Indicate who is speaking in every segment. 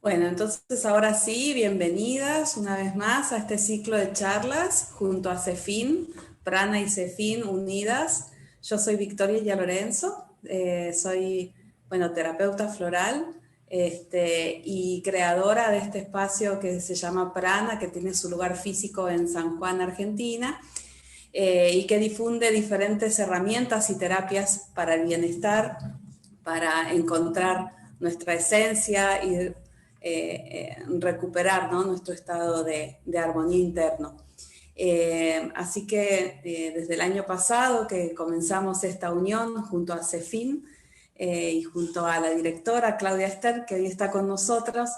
Speaker 1: Bueno, entonces ahora sí, bienvenidas una vez más a este ciclo de charlas junto a Cefin, Prana y Cefin unidas. Yo soy Victoria Ya Lorenzo, soy, bueno, terapeuta floral, y creadora de este espacio que se llama Prana, que tiene su lugar físico en San Juan, Argentina, y que difunde diferentes herramientas y terapias para el bienestar, para encontrar nuestra esencia y recuperar, ¿no?, nuestro estado de armonía interno. Así que desde el año pasado que comenzamos esta unión junto a Cefin y junto a la directora Claudia Ester, que hoy está con nosotros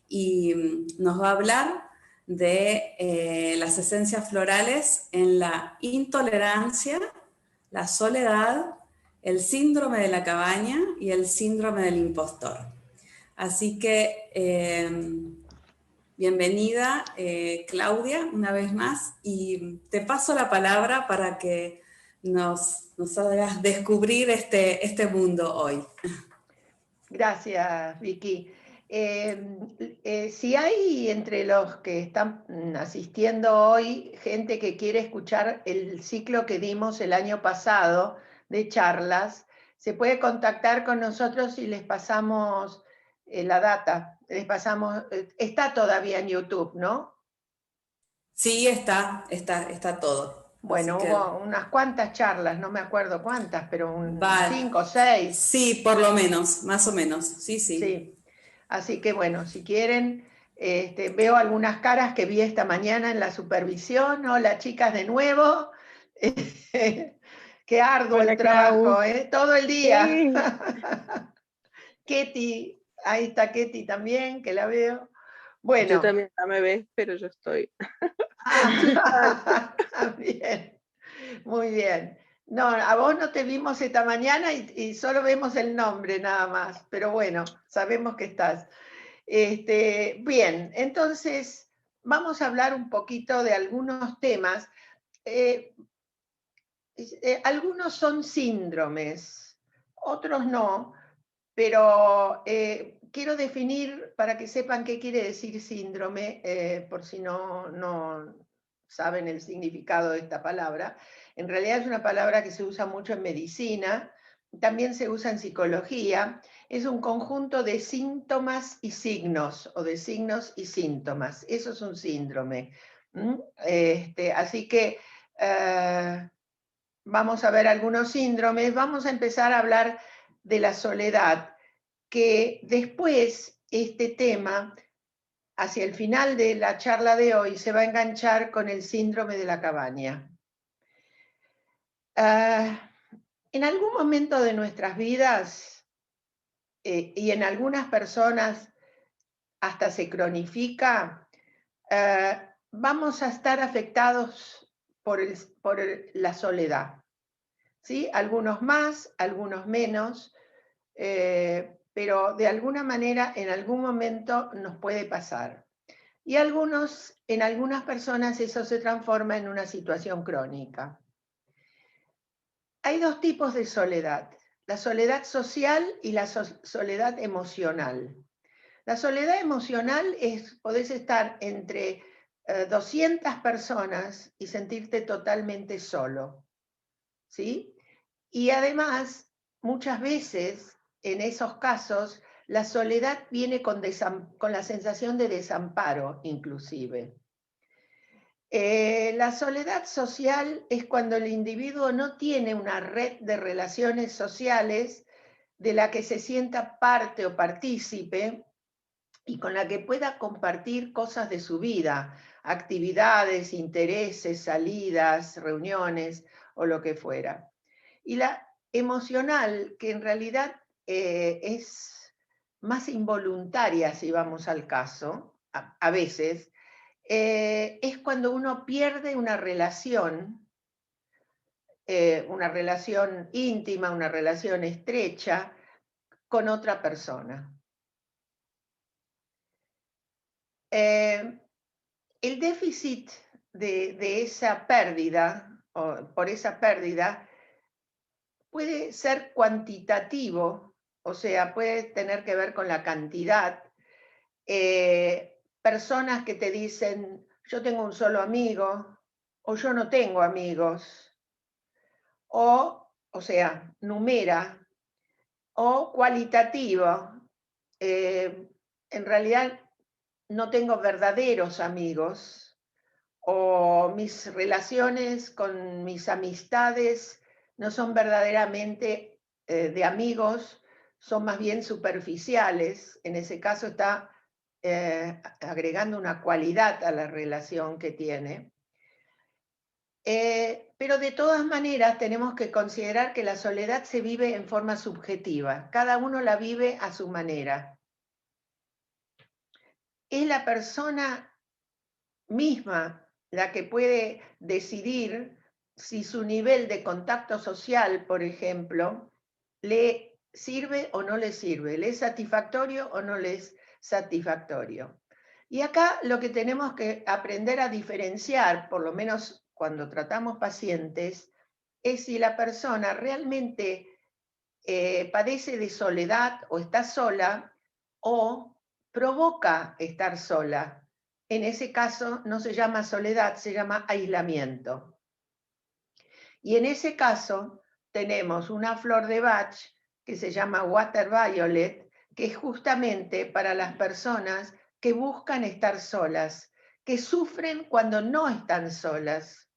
Speaker 1: y nos va a hablar de las esencias florales en la intolerancia, la soledad, el síndrome de la cabaña y el síndrome del impostor. Así que bienvenida, Claudia, una vez más, y te paso la palabra para que nos hagas descubrir este mundo hoy.
Speaker 2: Gracias, Vicky. Si hay entre los que están asistiendo hoy gente que quiere escuchar el ciclo que dimos el año pasado de charlas, se puede contactar con nosotros y les pasamos la data. Les pasamos, está todavía en YouTube, ¿no?
Speaker 1: Sí, está todo. Así
Speaker 2: Bueno,
Speaker 1: que
Speaker 2: hubo unas cuantas charlas, no me acuerdo cuántas, pero
Speaker 1: va,
Speaker 2: cinco o seis.
Speaker 1: sí, por lo menos, más o menos, sí, sí.
Speaker 2: Sí, así que bueno, si quieren, veo algunas caras que vi esta mañana en la supervisión. Hola chicas de nuevo. Qué arduo el
Speaker 3: Hola, Clau.
Speaker 2: trabajo, ¿eh? Todo el día.
Speaker 3: Sí,
Speaker 2: Ketty, ahí está Ketty también, que la veo.
Speaker 3: yo
Speaker 2: Bueno,
Speaker 3: también no me ves, pero yo estoy.
Speaker 2: bien, muy bien. No, a vos no te vimos esta mañana y solo vemos el nombre nada más, pero bueno, sabemos que estás. Bien, entonces vamos a hablar un poquito de algunos temas. Eh, Algunos son síndromes, otros no, pero quiero definir para que sepan qué quiere decir síndrome, por si no saben el significado de esta palabra. En realidad es una palabra que se usa mucho en medicina, también se usa en psicología. Es un conjunto de síntomas y signos, o de signos y síntomas. Eso es un síndrome. ¿Mm? Así que vamos a ver algunos síndromes. Vamos a empezar a hablar de la soledad, que después este tema, hacia el final de la charla de hoy, se va a enganchar con el síndrome de la cabaña. En algún momento de nuestras vidas, y en algunas personas hasta se cronifica, vamos a estar afectados por la soledad. ¿Sí? Algunos más, algunos menos, pero de alguna manera en algún momento nos puede pasar. Y en algunas personas eso se transforma en una situación crónica. Hay dos tipos de soledad: la soledad social y la soledad emocional. La soledad emocional es, podés estar entre 200 personas y sentirte totalmente solo, ¿sí? Y además, muchas veces, en esos casos, la soledad viene con la sensación de desamparo, inclusive. La soledad social es cuando el individuo no tiene una red de relaciones sociales de la que se sienta parte o partícipe y con la que pueda compartir cosas de su vida, actividades, intereses, salidas, reuniones o lo que fuera. Y la emocional, que en realidad es más involuntaria, si vamos al caso, a veces, es cuando uno pierde una relación íntima, una relación estrecha con otra persona. El déficit de esa pérdida, o por esa pérdida, puede ser cuantitativo, o sea, puede tener que ver con la cantidad, personas que te dicen, yo tengo un solo amigo, o yo no tengo amigos, o sea, numera, o cualitativo. En realidad no tengo verdaderos amigos, o mis relaciones con mis amistades no son verdaderamente de amigos, son más bien superficiales. En ese caso está agregando una cualidad a la relación que tiene. Pero de todas maneras tenemos que considerar que la soledad se vive en forma subjetiva. Cada uno la vive a su manera. Es la persona misma la que puede decidir si su nivel de contacto social, por ejemplo, le sirve o no le sirve, le es satisfactorio o no le es satisfactorio. Y acá lo que tenemos que aprender a diferenciar, por lo menos cuando tratamos pacientes, es si la persona realmente padece de soledad o está sola o provoca estar sola. En ese caso no se llama soledad, se llama aislamiento. Y en ese caso tenemos una flor de Bach que se llama Water Violet, que es justamente para las personas que buscan estar solas, que sufren cuando no están solas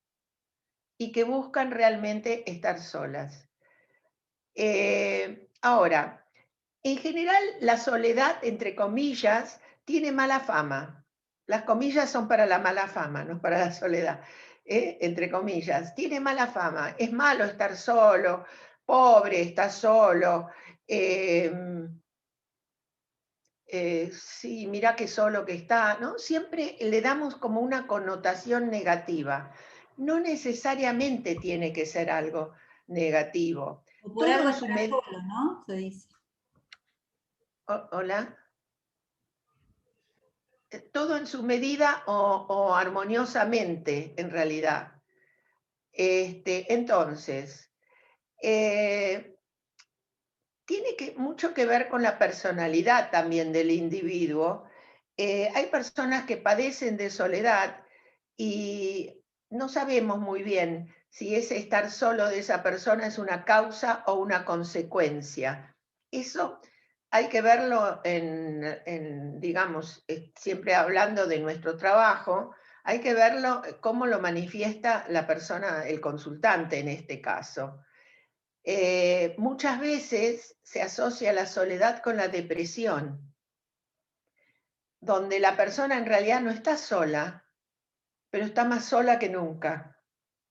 Speaker 2: y que buscan realmente estar solas. Ahora, en general la soledad, entre comillas, tiene mala fama. Las comillas son para la mala fama, no para la soledad. Entre comillas, tiene mala fama. Es malo estar solo, pobre, está solo. Sí, mira qué solo que está, ¿no? Siempre le damos como una connotación negativa. No necesariamente tiene que ser algo negativo.
Speaker 4: O por algo estará solo, ¿no? Se dice.
Speaker 2: Hola. Todo en su medida o armoniosamente, en realidad. Entonces, tiene mucho que ver con la personalidad también del individuo. Hay personas que padecen de soledad y no sabemos muy bien si ese estar solo de esa persona es una causa o una consecuencia. Eso hay que verlo digamos, siempre hablando de nuestro trabajo, hay que verlo cómo lo manifiesta la persona, el consultante en este caso. Muchas veces se asocia la soledad con la depresión, donde la persona en realidad no está sola, pero está más sola que nunca,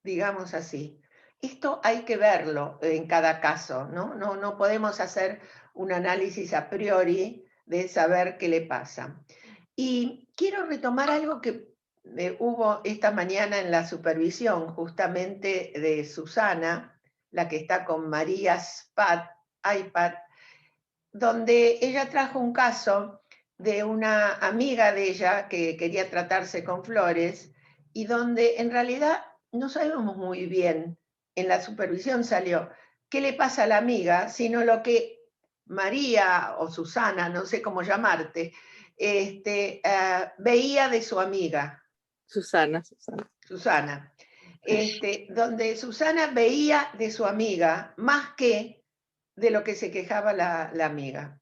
Speaker 2: digamos así. Esto hay que verlo en cada caso, ¿no? No podemos hacer un análisis a priori de saber qué le pasa. Y quiero retomar algo que hubo esta mañana en la supervisión, justamente de Susana, la que está con María's iPad, donde ella trajo un caso de una amiga de ella que quería tratarse con flores y donde en realidad no sabemos muy bien, en la supervisión salió, qué le pasa a la amiga, sino lo que María o Susana, no sé cómo llamarte, veía de su amiga.
Speaker 3: Susana.
Speaker 2: Donde Susana veía de su amiga más que de lo que se quejaba la amiga.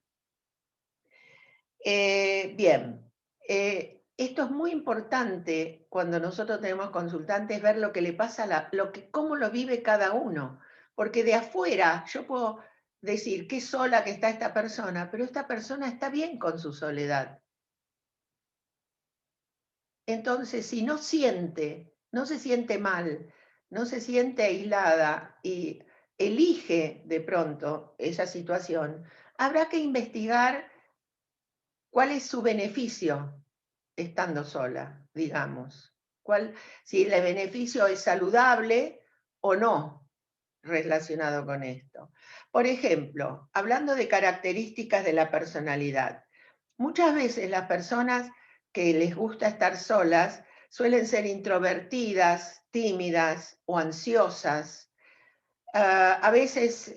Speaker 2: Bien, esto es muy importante cuando nosotros tenemos consultantes, ver lo que le pasa, cómo lo vive cada uno, porque de afuera yo puedo decir qué sola que está esta persona, pero esta persona está bien con su soledad. Entonces, si no se siente mal, no se siente aislada y elige de pronto esa situación, habrá que investigar cuál es su beneficio estando sola, digamos. Si el beneficio es saludable o no relacionado con esto. Por ejemplo, hablando de características de la personalidad, muchas veces las personas que les gusta estar solas suelen ser introvertidas, tímidas o ansiosas. A veces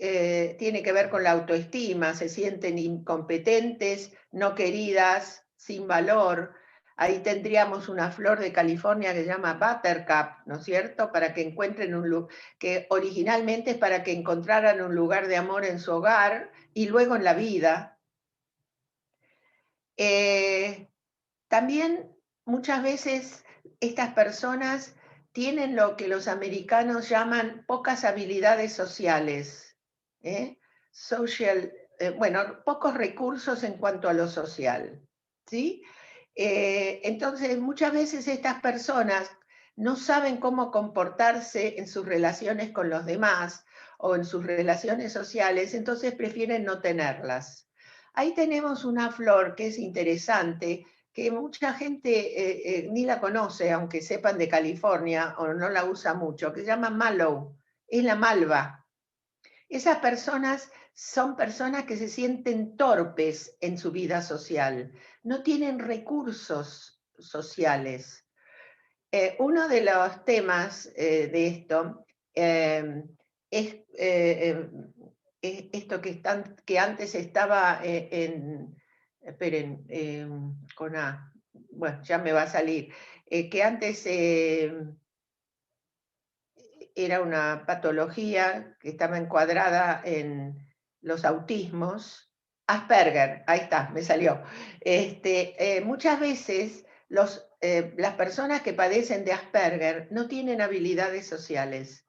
Speaker 2: tiene que ver con la autoestima, se sienten incompetentes, no queridas, sin valor. Ahí tendríamos una flor de California que se llama Buttercup, ¿no es cierto? Para que encuentren un lugar, que originalmente es para que encontraran un lugar de amor en su hogar y luego en la vida. También muchas veces estas personas tienen lo que los americanos llaman pocas habilidades sociales, pocos recursos en cuanto a lo social, ¿sí? Entonces, muchas veces estas personas no saben cómo comportarse en sus relaciones con los demás o en sus relaciones sociales, entonces prefieren no tenerlas. Ahí tenemos una flor que es interesante, que mucha gente ni la conoce, aunque sepan de California, o no la usa mucho, que se llama mallow, es la malva. Esas personas son personas que se sienten torpes en su vida social, no tienen recursos sociales. Uno de los temas de esto es esto que antes estaba esperen, con A, bueno, ya me va a salir, que antes era una patología que estaba encuadrada en los autismos, Asperger, ahí está, me salió. Muchas veces las personas que padecen de Asperger no tienen habilidades sociales.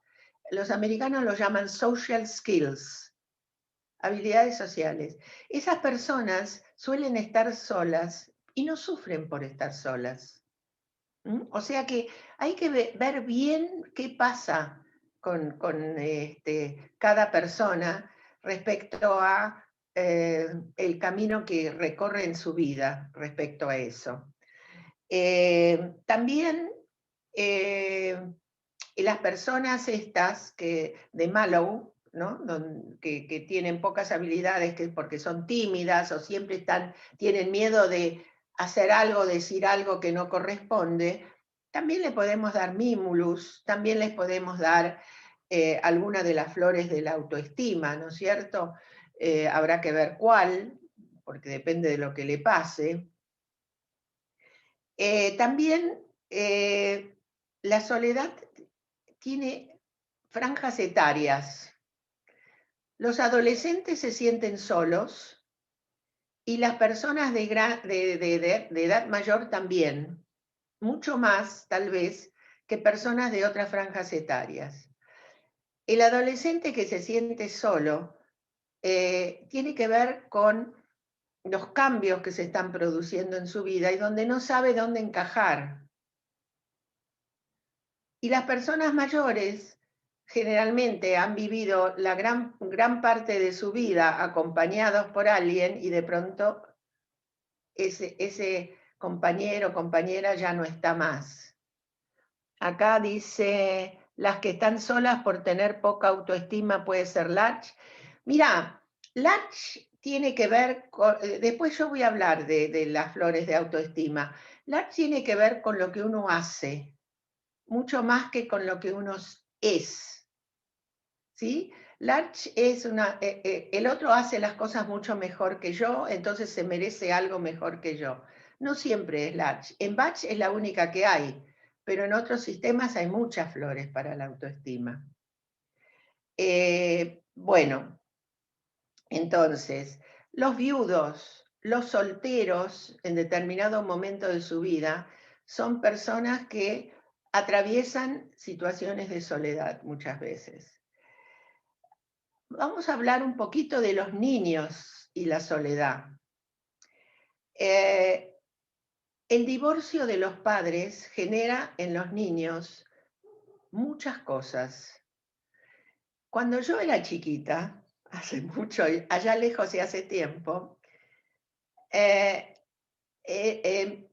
Speaker 2: Los americanos lo llaman social skills, habilidades sociales. Esas personas suelen estar solas y no sufren por estar solas. O sea que hay que ver bien qué pasa con cada persona respecto a el camino que recorre en su vida respecto a eso. También las personas estas de Mallow, ¿no? que tienen pocas habilidades porque son tímidas o siempre tienen miedo de hacer algo, decir algo que no corresponde, también le podemos dar mimulus, también les podemos dar alguna de las flores de la autoestima, ¿no es cierto? Habrá que ver cuál, porque depende de lo que le pase. También la soledad tiene franjas etarias. Los adolescentes se sienten solos y las personas de edad mayor también, mucho más tal vez que personas de otras franjas etarias. El adolescente que se siente solo tiene que ver con los cambios que se están produciendo en su vida y donde no sabe dónde encajar. Y las personas mayores generalmente han vivido la gran parte de su vida acompañados por alguien y de pronto ese compañero o compañera ya no está más. Acá dice, las que están solas por tener poca autoestima puede ser Latch. Mira, Latch tiene que ver con, después yo voy a hablar de las flores de autoestima. Latch tiene que ver con lo que uno hace, mucho más que con lo que uno es. ¿Sí? Latch es el otro hace las cosas mucho mejor que yo, entonces se merece algo mejor que yo. No siempre es Latch. En Bach es la única que hay, pero en otros sistemas hay muchas flores para la autoestima. Bueno, entonces, los viudos, los solteros en determinado momento de su vida son personas que atraviesan situaciones de soledad muchas veces. Vamos a hablar un poquito de los niños y la soledad. El divorcio de los padres genera en los niños muchas cosas. Cuando yo era chiquita, hace mucho, allá lejos y hace tiempo,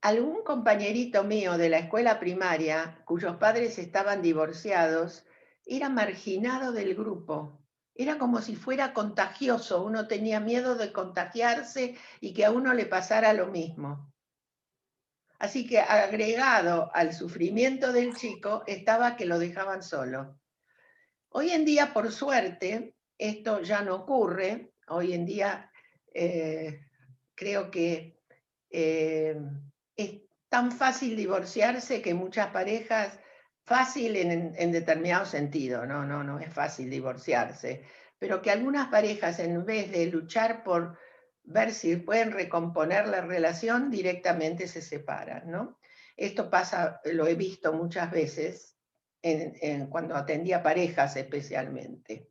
Speaker 2: algún compañerito mío de la escuela primaria, cuyos padres estaban divorciados, era marginado del grupo. Era como si fuera contagioso, uno tenía miedo de contagiarse y que a uno le pasara lo mismo. Así que agregado al sufrimiento del chico estaba que lo dejaban solo. Hoy en día, por suerte, esto ya no ocurre. Hoy en día creo que Es tan fácil divorciarse que muchas parejas, fácil en determinado sentido, no es fácil divorciarse, pero que algunas parejas, en vez de luchar por ver si pueden recomponer la relación, directamente se separan, ¿no? Esto pasa, lo he visto muchas veces cuando atendía parejas especialmente.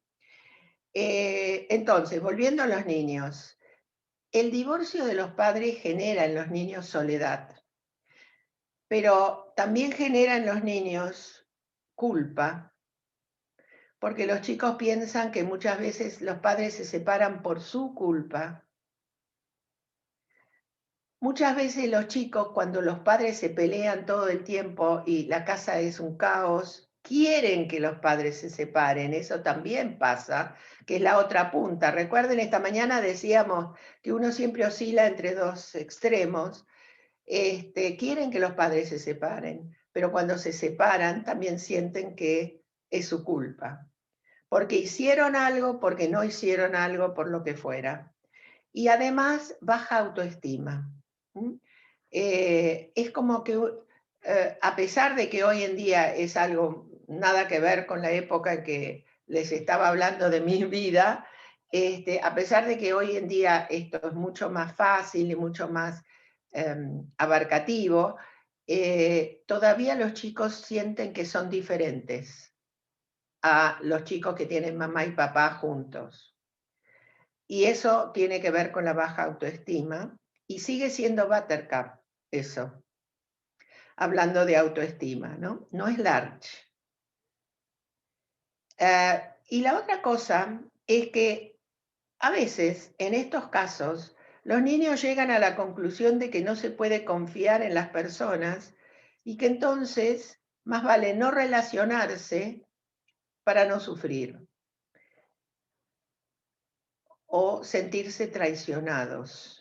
Speaker 2: Entonces, volviendo a los niños, el divorcio de los padres genera en los niños soledad, pero también genera en los niños culpa, porque los chicos piensan que muchas veces los padres se separan por su culpa. Muchas veces los chicos, cuando los padres se pelean todo el tiempo y la casa es un caos, quieren que los padres se separen. Eso también pasa, que es la otra punta. Recuerden, esta mañana decíamos que uno siempre oscila entre dos extremos. Quieren que los padres se separen, pero cuando se separan también sienten que es su culpa. Porque hicieron algo, porque no hicieron algo, por lo que fuera. Y además, baja autoestima. Es como que, a pesar de que hoy en día es algo nada que ver con la época en que les estaba hablando de mi vida, a pesar de que hoy en día esto es mucho más fácil y mucho más abarcativo, todavía los chicos sienten que son diferentes a los chicos que tienen mamá y papá juntos. Y eso tiene que ver con la baja autoestima, y sigue siendo Buttercup eso, hablando de autoestima, ¿no? No es Larch. Y la otra cosa es que a veces, en estos casos, los niños llegan a la conclusión de que no se puede confiar en las personas y que entonces más vale no relacionarse para no sufrir o sentirse traicionados.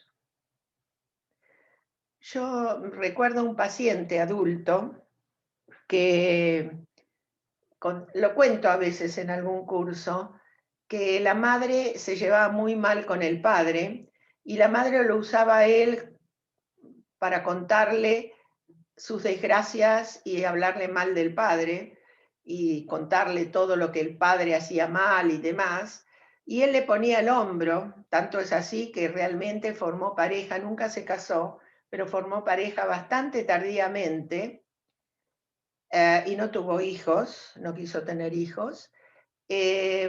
Speaker 2: Yo recuerdo un paciente adulto que, lo cuento a veces en algún curso, que la madre se llevaba muy mal con el padre y la madre lo usaba a él para contarle sus desgracias y hablarle mal del padre y contarle todo lo que el padre hacía mal y demás, y él le ponía el hombro. Tanto es así que realmente formó pareja, nunca se casó, pero formó pareja bastante tardíamente, y no tuvo hijos, no quiso tener hijos. Y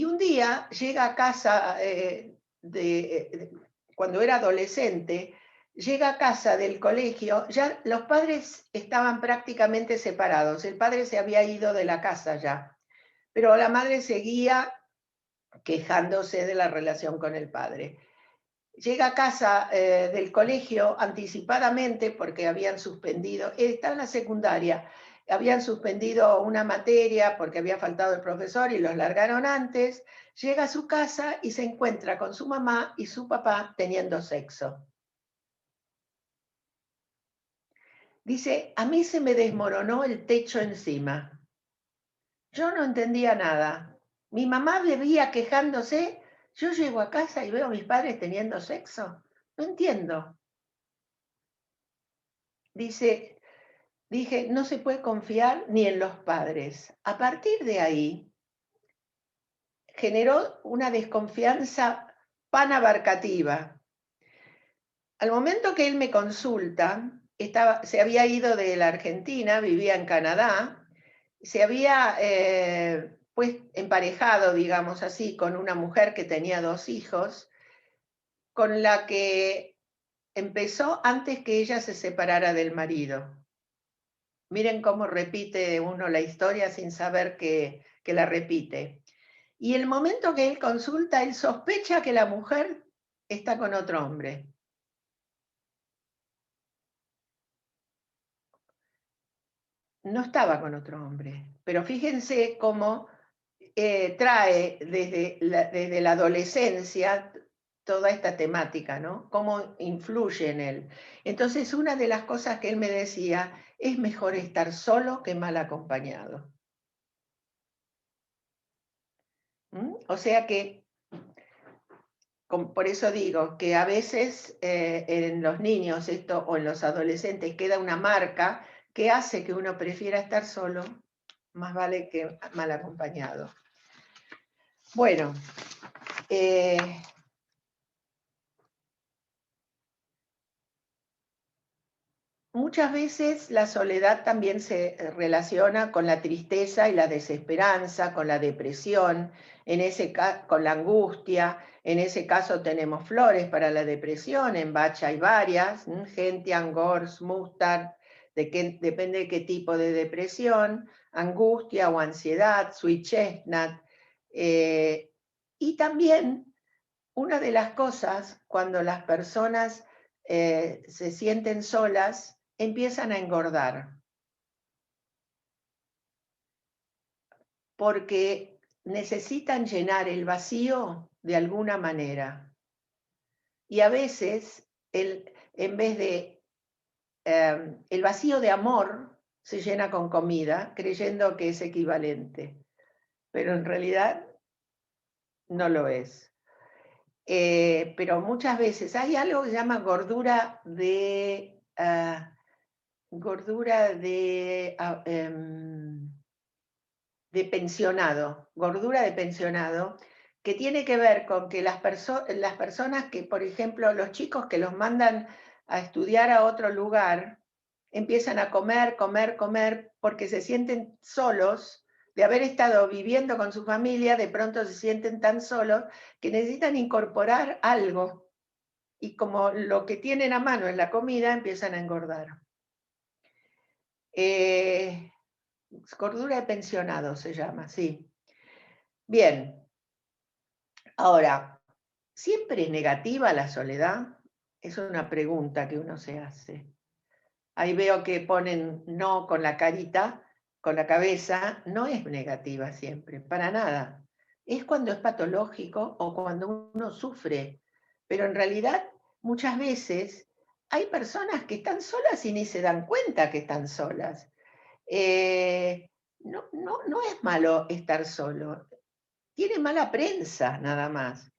Speaker 2: un día llega a casa, cuando era adolescente, llega a casa del colegio, ya los padres estaban prácticamente separados, el padre se había ido de la casa ya, pero la madre seguía quejándose de la relación con el padre. Llega a casa del colegio anticipadamente porque habían suspendido, estaba en la secundaria, habían suspendido una materia porque había faltado el profesor y los largaron antes. Llega a su casa y se encuentra con su mamá y su papá teniendo sexo. Dice, a mí se me desmoronó el techo encima. Yo no entendía nada. Mi mamá bebía quejándose, yo llego a casa y veo a mis padres teniendo sexo. No entiendo. Dice, dije, no se puede confiar ni en los padres. A partir de ahí, generó una desconfianza panabarcativa. Al momento que él me consulta, se había ido de la Argentina, vivía en Canadá, se había pues emparejado, digamos así, con una mujer que tenía 2 hijos, con la que empezó antes que ella se separara del marido. Miren cómo repite uno la historia sin saber que la repite. Y el momento que él consulta, él sospecha que la mujer está con otro hombre. No estaba con otro hombre, pero fíjense cómo trae desde la adolescencia toda esta temática, ¿no? Cómo influye en él. Entonces, una de las cosas que él me decía, es mejor estar solo que mal acompañado. O sea que por eso digo que a veces en los niños esto, o en los adolescentes queda una marca que hace que uno prefiera estar solo, más vale que mal acompañado. Bueno, muchas veces la soledad también se relaciona con la tristeza y la desesperanza, con la depresión, con la angustia. En ese caso tenemos flores para la depresión, en Bach hay varias, Gentian, Gorz, Mustard, depende de qué tipo de depresión, angustia o ansiedad, Sweet Chestnut. Y también una de las cosas cuando las personas se sienten solas, empiezan a engordar, porque necesitan llenar el vacío de alguna manera. Y a veces, en vez de el vacío de amor, se llena con comida, creyendo que es equivalente, pero en realidad no lo es. Pero muchas veces hay algo que se llama gordura de pensionado, gordura de pensionado, que tiene que ver con que las personas que, por ejemplo, los chicos que los mandan a estudiar a otro lugar, empiezan a comer, porque se sienten solos, de haber estado viviendo con su familia, de pronto se sienten tan solos que necesitan incorporar algo, y como lo que tienen a mano es la comida, empiezan a engordar. Gordura de pensionado se llama, sí. Bien. Ahora, ¿siempre es negativa la soledad? Es una pregunta que uno se hace. Ahí veo que ponen no con la carita, con la cabeza. No es negativa siempre, para nada. Es cuando es patológico o cuando uno sufre. Pero en realidad, muchas veces, hay personas que están solas y ni se dan cuenta que están solas. No es malo estar solo. Tiene mala prensa, nada más.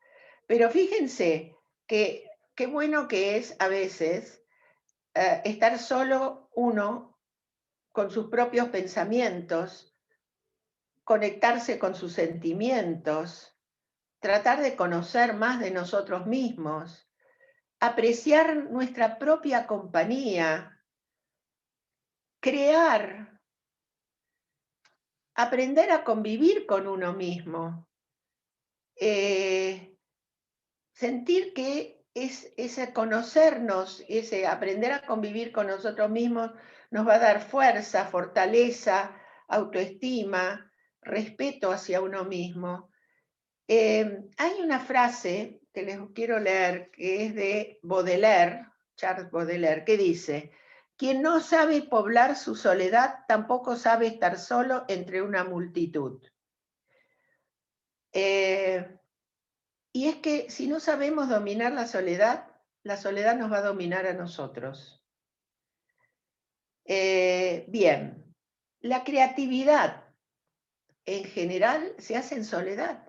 Speaker 2: Pero fíjense que qué bueno que es a veces estar solo uno con sus propios pensamientos, conectarse con sus sentimientos, tratar de conocer más de nosotros mismos, apreciar nuestra propia compañía, crear, aprender a convivir con uno mismo. Sentir que ese conocernos, ese aprender a convivir con nosotros mismos, nos va a dar fuerza, fortaleza, autoestima, respeto hacia uno mismo. Hay una frase que les quiero leer, que es de Baudelaire, Charles Baudelaire, que dice: quien no sabe poblar su soledad, tampoco sabe estar solo entre una multitud. Y es que si no sabemos dominar la soledad nos va a dominar a nosotros. Bien, la creatividad en general se hace en soledad.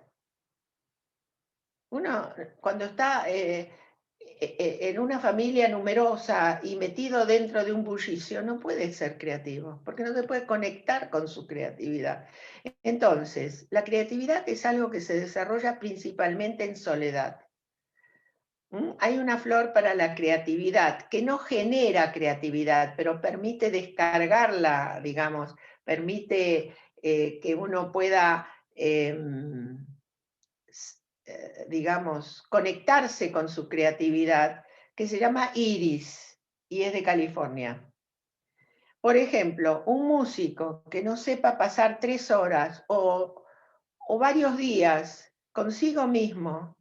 Speaker 2: Uno, cuando está en una familia numerosa y metido dentro de un bullicio, no puede ser creativo, porque no se puede conectar con su creatividad. Entonces, la creatividad es algo que se desarrolla principalmente en soledad. Hay una flor para la creatividad que no genera creatividad, pero permite descargarla, digamos, permite que uno pueda, digamos, conectarse con su creatividad, que se llama Iris y es de California. Por ejemplo, un músico que no sepa pasar 3 horas o varios días consigo mismo,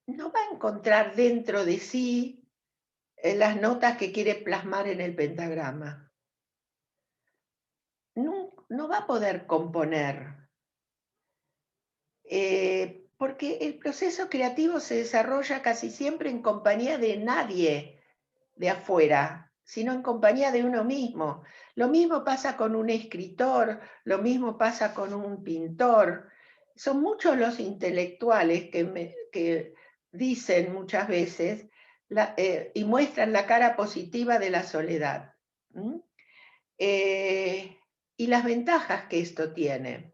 Speaker 2: no va a encontrar dentro de sí las notas que quiere plasmar en el pentagrama. No va a poder componer. Porque el proceso creativo se desarrolla casi siempre en compañía de nadie de afuera, sino en compañía de uno mismo. Lo mismo pasa con un escritor, lo mismo pasa con un pintor. Son muchos los intelectuales que dicen muchas veces y muestran la cara positiva de la soledad. Y las ventajas que esto tiene.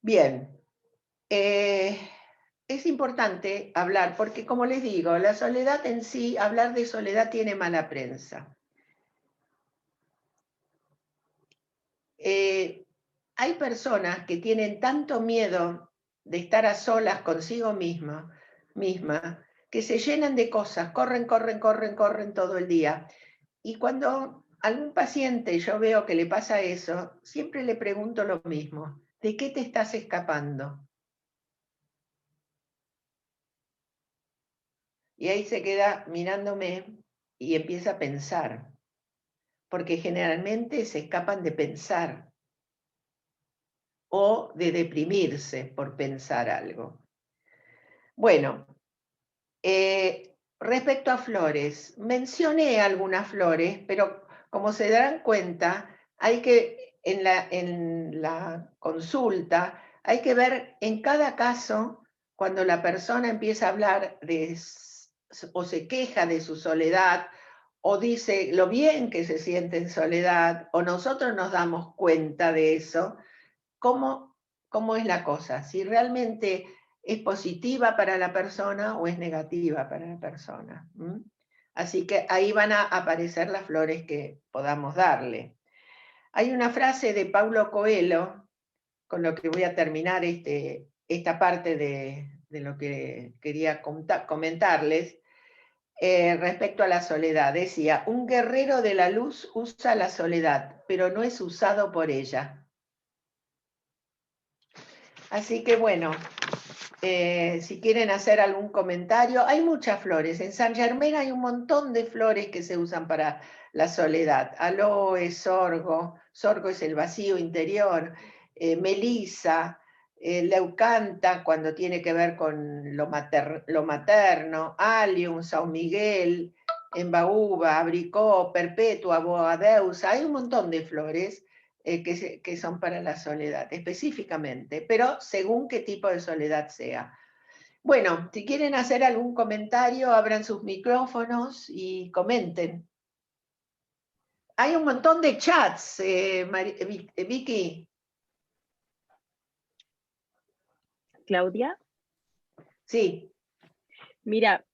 Speaker 2: Bien, es importante hablar, porque como les digo, la soledad en sí, hablar de soledad tiene mala prensa. Hay personas que tienen tanto miedo de estar a solas consigo misma, que se llenan de cosas, corren todo el día. Y cuando algún paciente yo veo que le pasa eso, siempre le pregunto lo mismo: ¿de qué te estás escapando? Y ahí se queda mirándome y empieza a pensar, porque generalmente se escapan de pensar o de deprimirse por pensar algo. Bueno, respecto a flores, mencioné algunas flores, pero como se darán cuenta, hay que, en la consulta, hay que ver en cada caso, cuando la persona empieza a hablar o se queja de su soledad, o dice lo bien que se siente en soledad, o nosotros nos damos cuenta de eso, cómo es la cosa, si realmente es positiva para la persona o es negativa para la persona. Así que ahí van a aparecer las flores que podamos darle. Hay una frase de Paulo Coelho, con lo que voy a terminar esta parte de lo que quería comentarles, respecto a la soledad. Decía: un guerrero de la luz usa la soledad, pero no es usado por ella. Así que bueno, si quieren hacer algún comentario, hay muchas flores. En San Germán hay un montón de flores que se usan para la soledad. Aloe, sorgo es el vacío interior, melisa, leucanta cuando tiene que ver con lo materno, allium, San Miguel, embaúba, abricó, perpetua, boadeusa. Hay un montón de flores que son para la soledad, específicamente, pero según qué tipo de soledad sea. Bueno, si quieren hacer algún comentario, abran sus micrófonos y comenten. Hay un montón de chats, Vicky.
Speaker 3: Claudia,
Speaker 2: Sí.
Speaker 3: mira,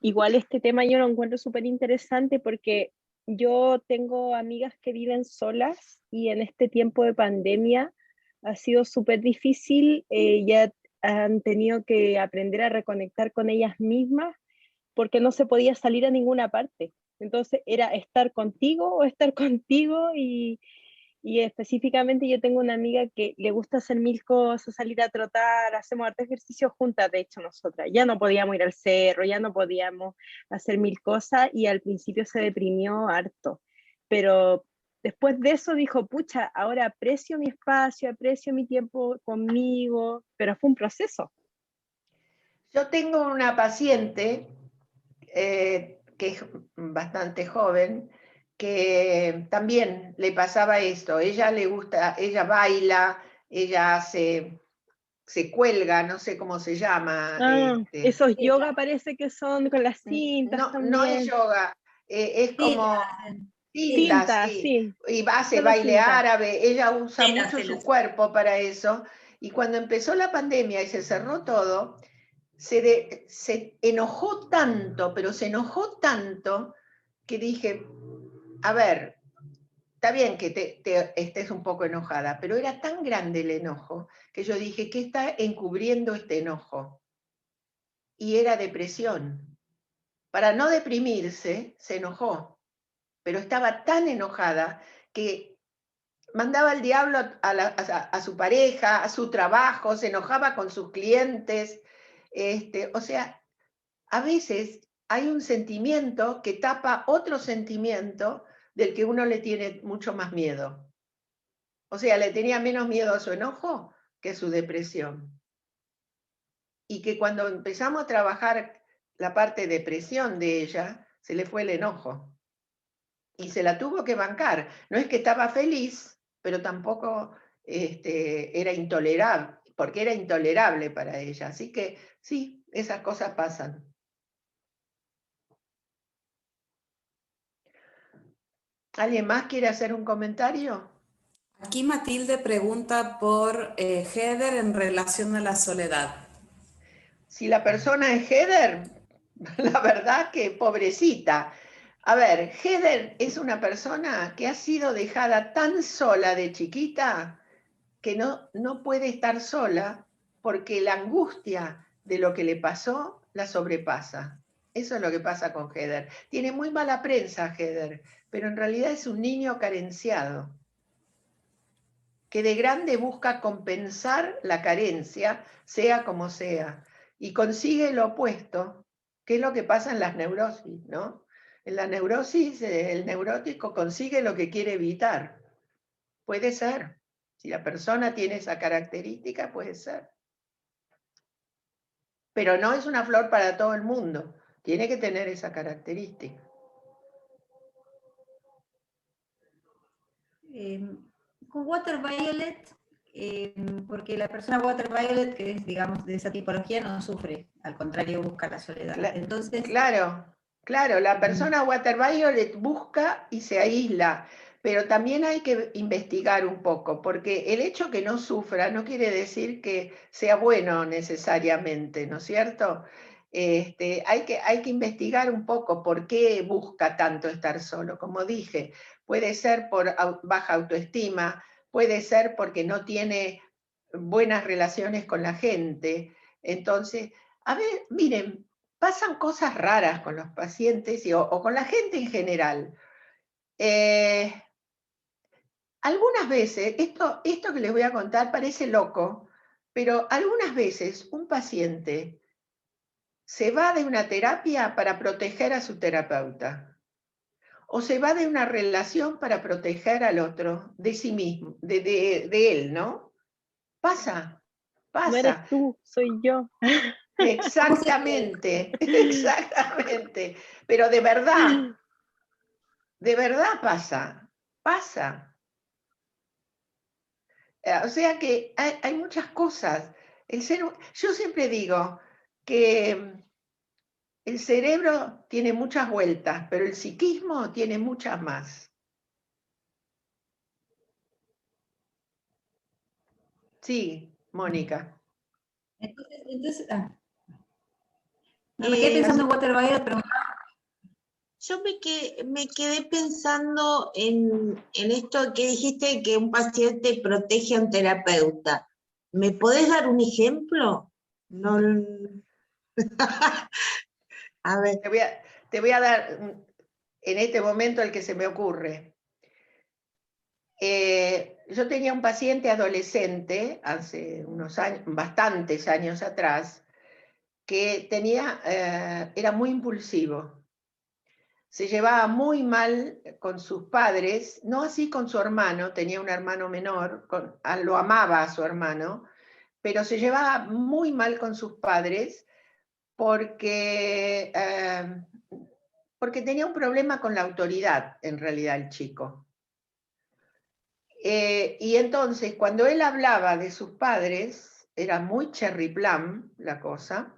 Speaker 3: igual este tema yo lo encuentro súper interesante porque yo tengo amigas que viven solas y en este tiempo de pandemia ha sido súper difícil, ya han tenido que aprender a reconectar con ellas mismas porque no se podía salir a ninguna parte. Entonces era estar contigo o estar contigo y específicamente yo tengo una amiga que le gusta hacer mil cosas, salir a trotar, hacemos harto ejercicio juntas, de hecho nosotras. Ya no podíamos ir al cerro, ya no podíamos hacer mil cosas y al principio se deprimió harto. Pero después de eso dijo, pucha, ahora aprecio mi espacio, aprecio mi tiempo conmigo, pero fue un proceso.
Speaker 2: Yo tengo una paciente que es bastante joven, que también le pasaba esto. Ella le gusta, ella baila, ella se cuelga, no sé cómo se llama.
Speaker 3: Esos yoga parece que son con las cintas
Speaker 2: No es
Speaker 3: también.
Speaker 2: yoga, es como cintas,
Speaker 3: Cintas,
Speaker 2: sí.
Speaker 3: sí,
Speaker 2: Y hace
Speaker 3: solo
Speaker 2: baile
Speaker 3: cintas.
Speaker 2: árabe, ella usa
Speaker 4: Celas,
Speaker 2: mucho su
Speaker 4: celas.
Speaker 2: cuerpo para eso. Y cuando empezó la pandemia y se cerró todo, se enojó tanto, pero se enojó tanto que dije, a ver, está bien que estés un poco enojada, pero era tan grande el enojo que yo dije, ¿qué está encubriendo este enojo? Y era depresión. Para no deprimirse, se enojó, pero estaba tan enojada que mandaba al diablo a su pareja, a su trabajo, se enojaba con sus clientes. O sea, a veces hay un sentimiento que tapa otro sentimiento del que uno le tiene mucho más miedo. O sea, le tenía menos miedo a su enojo que a su depresión. Y que cuando empezamos a trabajar la parte de depresión de ella, se le fue el enojo. Y se la tuvo que bancar. No es que estaba feliz, pero tampoco era intolerable, porque era intolerable para ella. Así que sí, esas cosas pasan. ¿Alguien más quiere hacer un comentario?
Speaker 1: Aquí Matilde pregunta por Heather en relación a la soledad.
Speaker 2: Si la persona es Heather, la verdad que pobrecita. A ver, Heather es una persona que ha sido dejada tan sola de chiquita que no puede estar sola porque la angustia de lo que le pasó la sobrepasa. Eso es lo que pasa con Heather. Tiene muy mala prensa Heather, pero en realidad es un niño carenciado, que de grande busca compensar la carencia, sea como sea, y consigue lo opuesto, que es lo que pasa en las neurosis, ¿no? En la neurosis, el neurótico consigue lo que quiere evitar. Puede ser. Si la persona tiene esa característica, puede ser. Pero no es una flor para todo el mundo. Tiene que tener esa característica.
Speaker 4: Con Water Violet, porque la persona Water Violet, que es, digamos, de esa tipología, no sufre, al contrario, busca la soledad. Entonces,
Speaker 2: claro, la persona Water Violet busca y se aísla, pero también hay que investigar un poco, porque el hecho que no sufra no quiere decir que sea bueno necesariamente, ¿no es cierto? Hay que investigar un poco por qué busca tanto estar solo. Como dije, puede ser por baja autoestima, puede ser porque no tiene buenas relaciones con la gente. Entonces, a ver, miren, pasan cosas raras con los pacientes o con la gente en general. Algunas veces, esto que les voy a contar parece loco, pero algunas veces un paciente se va de una terapia para proteger a su terapeuta, o se va de una relación para proteger al otro, de sí mismo, de él, ¿no? Pasa.
Speaker 3: No eres tú, soy yo.
Speaker 2: Exactamente, exactamente. Pero de verdad pasa. O sea que hay muchas cosas. Yo siempre digo que el cerebro tiene muchas vueltas, pero el psiquismo tiene muchas más. Sí, Mónica.
Speaker 4: Me quedé pensando en
Speaker 2: No sé.
Speaker 4: Water Violet, pero yo me quedé pensando en esto que dijiste, que un paciente protege a un terapeuta. ¿Me podés dar un ejemplo? No. A ver.
Speaker 2: Te voy a dar en este momento el que se me ocurre. Yo tenía un paciente adolescente hace unos años, bastantes años atrás, que era muy impulsivo. Se llevaba muy mal con sus padres, no así con su hermano, tenía un hermano menor, lo amaba a su hermano, pero se llevaba muy mal con sus padres porque tenía un problema con la autoridad, en realidad, el chico. Y entonces, cuando él hablaba de sus padres, era muy cherry plum la cosa.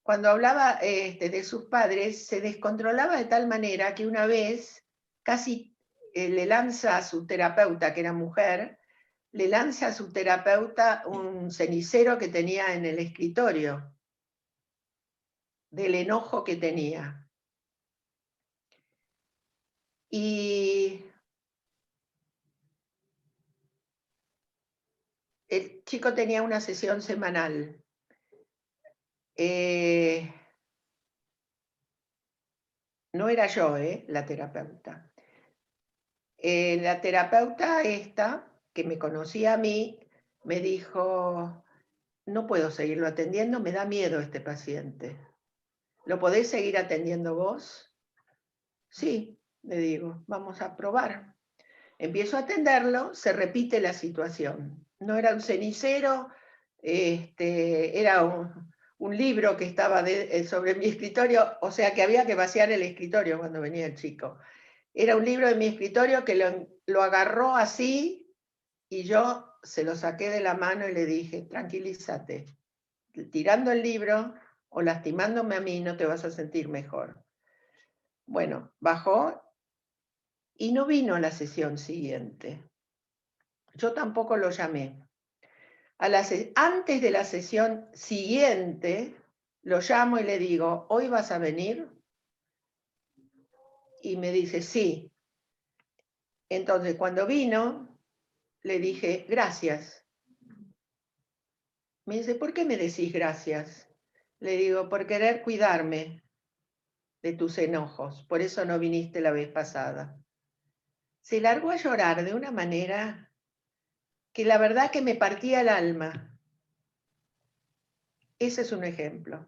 Speaker 2: Cuando hablaba de sus padres, se descontrolaba de tal manera que una vez casi le lanza a su terapeuta, que era mujer, le lanza a su terapeuta un cenicero que tenía en el escritorio, del enojo que tenía. Y el chico tenía una sesión semanal. No era yo, la terapeuta. La terapeuta esta, que me conocía a mí, me dijo, no puedo seguirlo atendiendo, me da miedo este paciente. ¿Lo podés seguir atendiendo vos? Sí, le digo, vamos a probar. Empiezo a atenderlo, se repite la situación. No era un cenicero, era un libro que estaba sobre mi escritorio, o sea que había que vaciar el escritorio cuando venía el chico. Era un libro de mi escritorio que lo agarró así y yo se lo saqué de la mano y le dije, tranquilízate, tirando el libro o lastimándome a mí no te vas a sentir mejor. Bueno, bajó y no vino a la sesión siguiente. Yo tampoco lo llamé. Antes de la sesión siguiente, lo llamo y le digo, ¿hoy vas a venir? Y me dice, sí. Entonces, cuando vino, le dije, gracias. Me dice, ¿por qué me decís gracias? Le digo, por querer cuidarme de tus enojos. Por eso no viniste la vez pasada. Se largó a llorar de una manera que la verdad que me partía el alma. Ese es un ejemplo.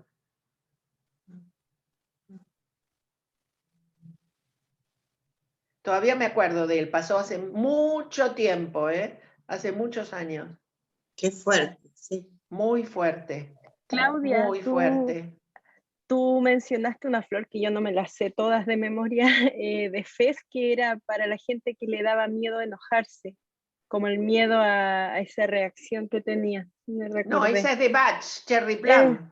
Speaker 2: Todavía me acuerdo de él, pasó hace mucho tiempo, hace muchos años.
Speaker 4: Qué fuerte, sí.
Speaker 2: Muy fuerte.
Speaker 3: Claudia,
Speaker 2: muy fuerte.
Speaker 3: Tú mencionaste una flor que yo no me la sé todas de memoria, de fez, que era para la gente que le daba miedo a enojarse, como el miedo a esa reacción que tenía. Me recordé.
Speaker 2: No, esa es de Bach, Cherry Plum.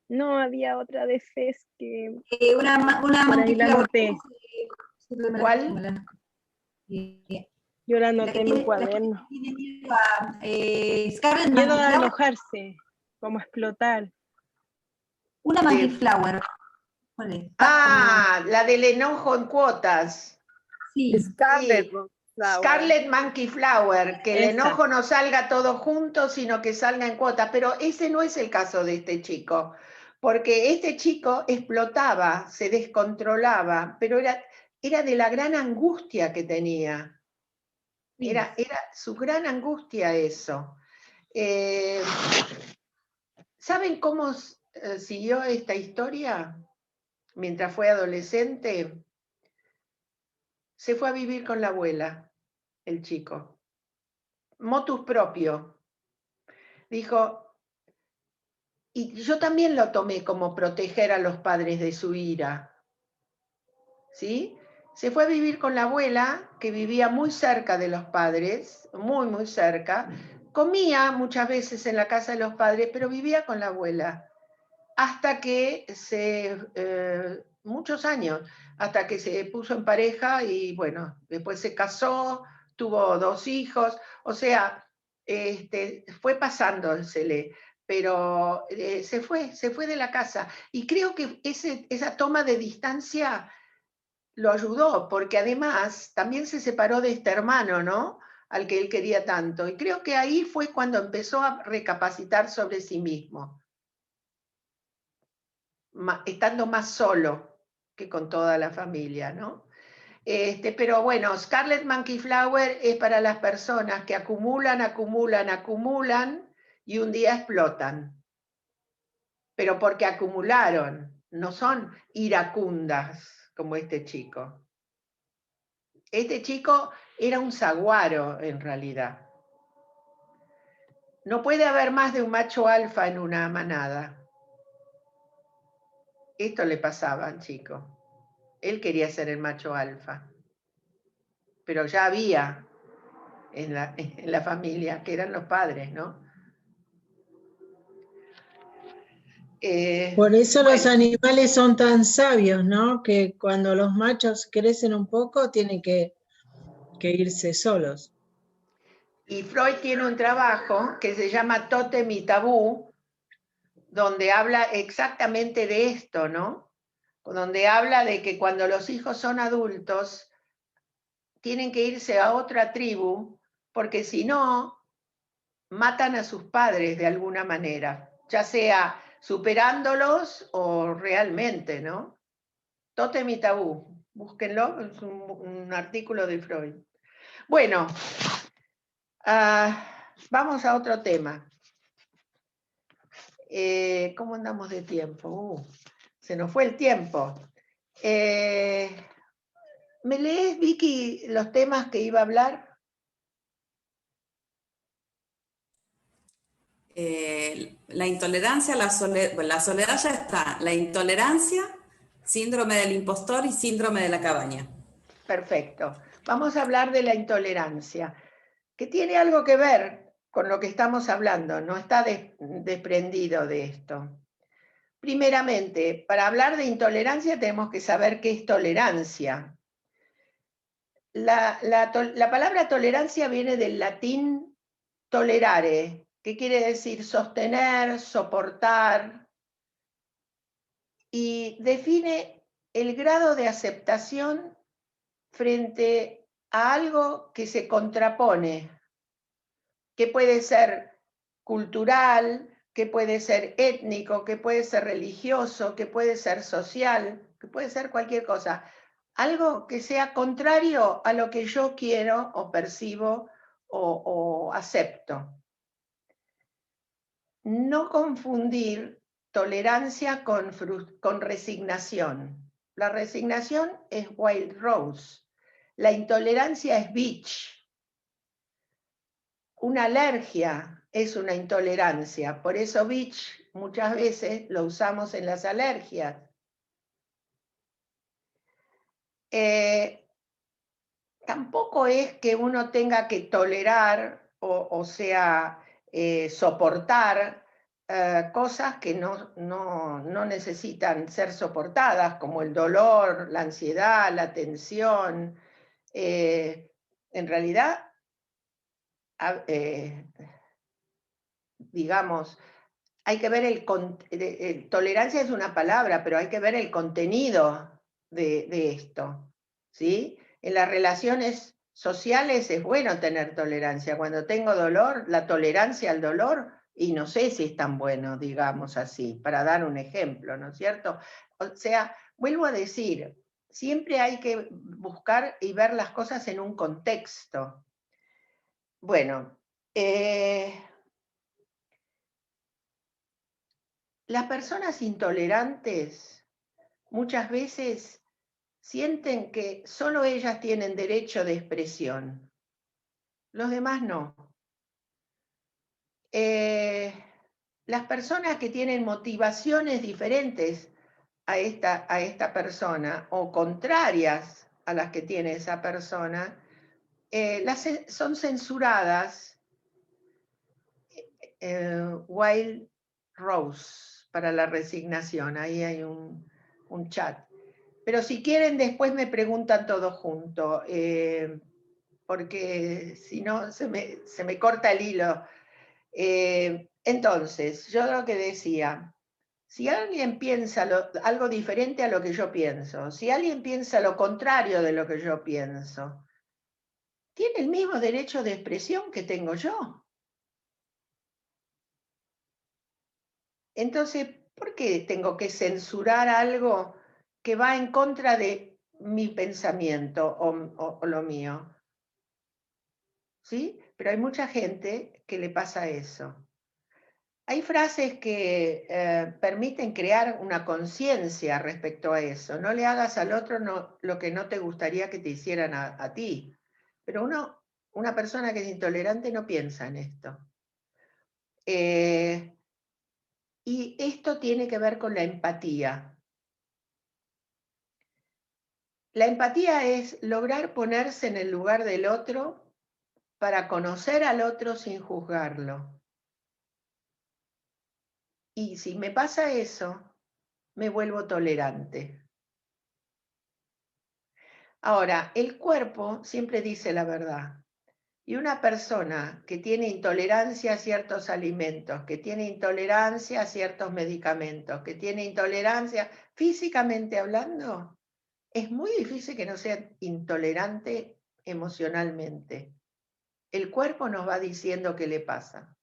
Speaker 3: No, había otra de fez que...
Speaker 5: una
Speaker 3: por ahí la anoté.
Speaker 2: ¿Cuál?
Speaker 3: Yo la anoté en mi cuaderno.
Speaker 5: Scarlet
Speaker 3: Miedo
Speaker 5: Monkey
Speaker 3: a
Speaker 5: Flower.
Speaker 3: enojarse, como explotar.
Speaker 5: Una Monkey Flower. ¿Cuál es?
Speaker 2: Ah, la del enojo en cuotas.
Speaker 5: Sí.
Speaker 3: Scarlet.
Speaker 2: Sí. Scarlet Monkey Flower, que el
Speaker 3: Esa.
Speaker 2: enojo no salga todo junto, sino que salga en cuotas. Pero ese no es el caso de este chico, porque este chico explotaba, se descontrolaba, pero era de la gran angustia que tenía. Era su gran angustia eso. ¿Saben cómo siguió esta historia? Mientras fue adolescente, se fue a vivir con la abuela, el chico. Motus propio. Dijo, y yo también lo tomé como proteger a los padres de su ira. ¿Sí? Se fue a vivir con la abuela, que vivía muy cerca de los padres, muy, muy cerca. Comía muchas veces en la casa de los padres, pero vivía con la abuela. Hasta que muchos años, hasta que se puso en pareja y bueno, después se casó, tuvo 2 hijos, o sea, fue pasándosele, pero se fue de la casa. Y creo que esa toma de distancia lo ayudó, porque además también se separó de este hermano, ¿no? Al que él quería tanto. Y creo que ahí fue cuando empezó a recapacitar sobre sí mismo, estando más solo que con toda la familia, ¿no? Pero bueno, Scarlet Monkey Flower es para las personas que acumulan, acumulan, acumulan y un día explotan. Pero porque acumularon, no son iracundas como este chico. Este chico era un saguaro en realidad. No puede haber más de un macho alfa en una manada. Esto le pasaba al chico. Él quería ser el macho alfa. Pero ya había en la familia, que eran los padres, ¿no?
Speaker 6: Por eso
Speaker 2: bueno,
Speaker 6: los animales son tan sabios, ¿no? Que cuando los machos crecen un poco tienen que irse solos.
Speaker 2: y Freud tiene un trabajo que se llama Tótem y Tabú, donde habla exactamente de esto, ¿no? Donde habla de que cuando los hijos son adultos, tienen que irse a otra tribu, porque si no, matan a sus padres de alguna manera, ya sea superándolos o realmente, ¿no? Tótem y Tabú, búsquenlo, es un artículo de Freud. Bueno, vamos a otro tema. ¿Cómo andamos de tiempo? Se nos fue el tiempo. ¿Me lees, Vicky, los temas que iba a hablar?
Speaker 1: La intolerancia, la soledad ya está. La intolerancia, síndrome del impostor y síndrome de la cabaña.
Speaker 2: Perfecto. Vamos a hablar de la intolerancia. que tiene algo que ver con lo que estamos hablando, no está desprendido de esto. Primeramente, para hablar de intolerancia tenemos que saber qué es tolerancia. La palabra tolerancia viene del latín tolerare, que quiere decir sostener, soportar, y define el grado de aceptación frente a algo que se contrapone, que puede ser cultural, que puede ser étnico, que puede ser religioso, que puede ser social, que puede ser cualquier cosa. Algo que sea contrario a lo que yo quiero o percibo o acepto. No confundir tolerancia con resignación. La resignación es Wild Rose. La intolerancia es Beach. Una alergia es una intolerancia. Por eso Beach muchas veces lo usamos en las alergias. Tampoco es que uno tenga que tolerar o sea, soportar cosas que no necesitan ser soportadas, como el dolor, la ansiedad, la tensión. En realidad, digamos, hay que ver tolerancia es una palabra, pero hay que ver el contenido de esto, ¿sí? En las relaciones sociales es bueno tener tolerancia. Cuando tengo dolor, la tolerancia al dolor, y no sé si es tan bueno, digamos así, para dar un ejemplo, ¿no es cierto? O sea, vuelvo a decir, siempre hay que buscar y ver las cosas en un contexto. Bueno, las personas intolerantes muchas veces sienten que solo ellas tienen derecho de expresión, los demás no. Las personas que tienen motivaciones diferentes a esta persona o contrarias a las que tiene esa persona, son censuradas. Wild Rose para la resignación, ahí hay un chat. Pero si quieren después me preguntan todo junto, porque si no se me corta el hilo. Entonces, yo lo que decía, si alguien piensa algo diferente a lo que yo pienso, si alguien piensa lo contrario de lo que yo pienso, tiene el mismo derecho de expresión que tengo yo. Entonces, ¿por qué tengo que censurar algo que va en contra de mi pensamiento o lo mío? ¿Sí? Pero hay mucha gente que le pasa eso. Hay frases que permiten crear una conciencia respecto a eso. No le hagas al otro lo que no te gustaría que te hicieran a ti. Pero una persona que es intolerante no piensa en esto. Y esto tiene que ver con la empatía. La empatía es lograr ponerse en el lugar del otro para conocer al otro sin juzgarlo. Y si me pasa eso, me vuelvo tolerante. Ahora, el cuerpo siempre dice la verdad. Y una persona que tiene intolerancia a ciertos alimentos, que tiene intolerancia a ciertos medicamentos, que tiene intolerancia físicamente hablando, es muy difícil que no sea intolerante emocionalmente. El cuerpo nos va diciendo qué le pasa.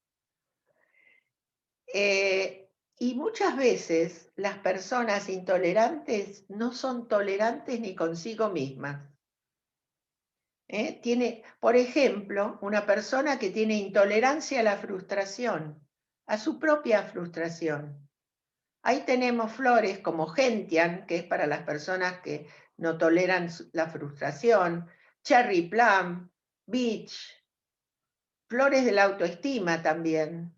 Speaker 2: Y muchas veces las personas intolerantes no son tolerantes ni consigo mismas. Por ejemplo, una persona que tiene intolerancia a la frustración, a su propia frustración. Ahí tenemos flores como gentian, que es para las personas que no toleran la frustración, cherry plum, beach, flores de la autoestima también,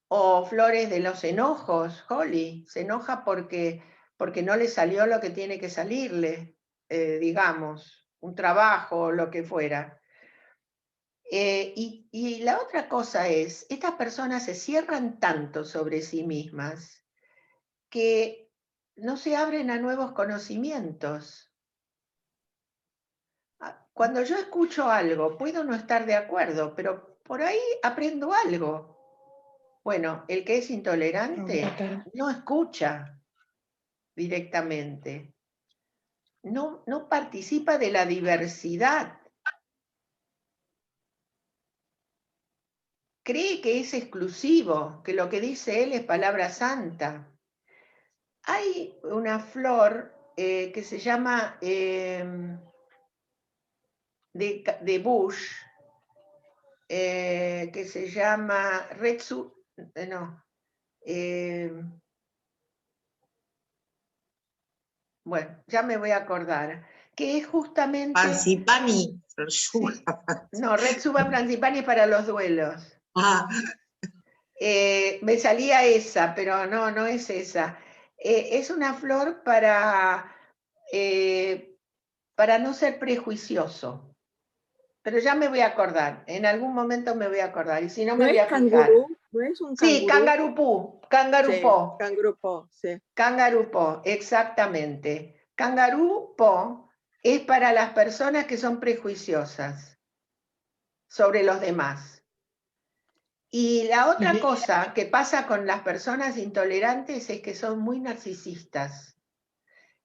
Speaker 2: o flores de los enojos, Holly, se enoja porque no le salió lo que tiene que salirle, digamos, un trabajo o lo que fuera. Y la otra cosa es, estas personas se cierran tanto sobre sí mismas que no se abren a nuevos conocimientos. Cuando yo escucho algo, puedo no estar de acuerdo, pero por ahí aprendo algo. Bueno, el que es intolerante no escucha directamente, no participa de la diversidad. Cree que es exclusivo, que lo que dice él es palabra santa. Hay una flor que se llama de Bush, que se llama bueno, ya me voy a acordar, que es justamente...
Speaker 4: Pansipani.
Speaker 2: Sí, no, Red Suba Francipani para los duelos.
Speaker 4: Ah,
Speaker 2: Me salía esa, pero no es esa. Es una flor para no ser prejuicioso. Pero ya me voy a acordar, en algún momento me voy a acordar, y si no me voy a fijar.
Speaker 7: Cangurú? ¿No es un cangurú?
Speaker 2: Sí, cangarupú, cangarupó.
Speaker 7: Sí, cangurupó, sí.
Speaker 2: Cangarupó, exactamente. Cangarupó es para las personas que son prejuiciosas sobre los demás. Y la otra cosa que pasa con las personas intolerantes es que son muy narcisistas.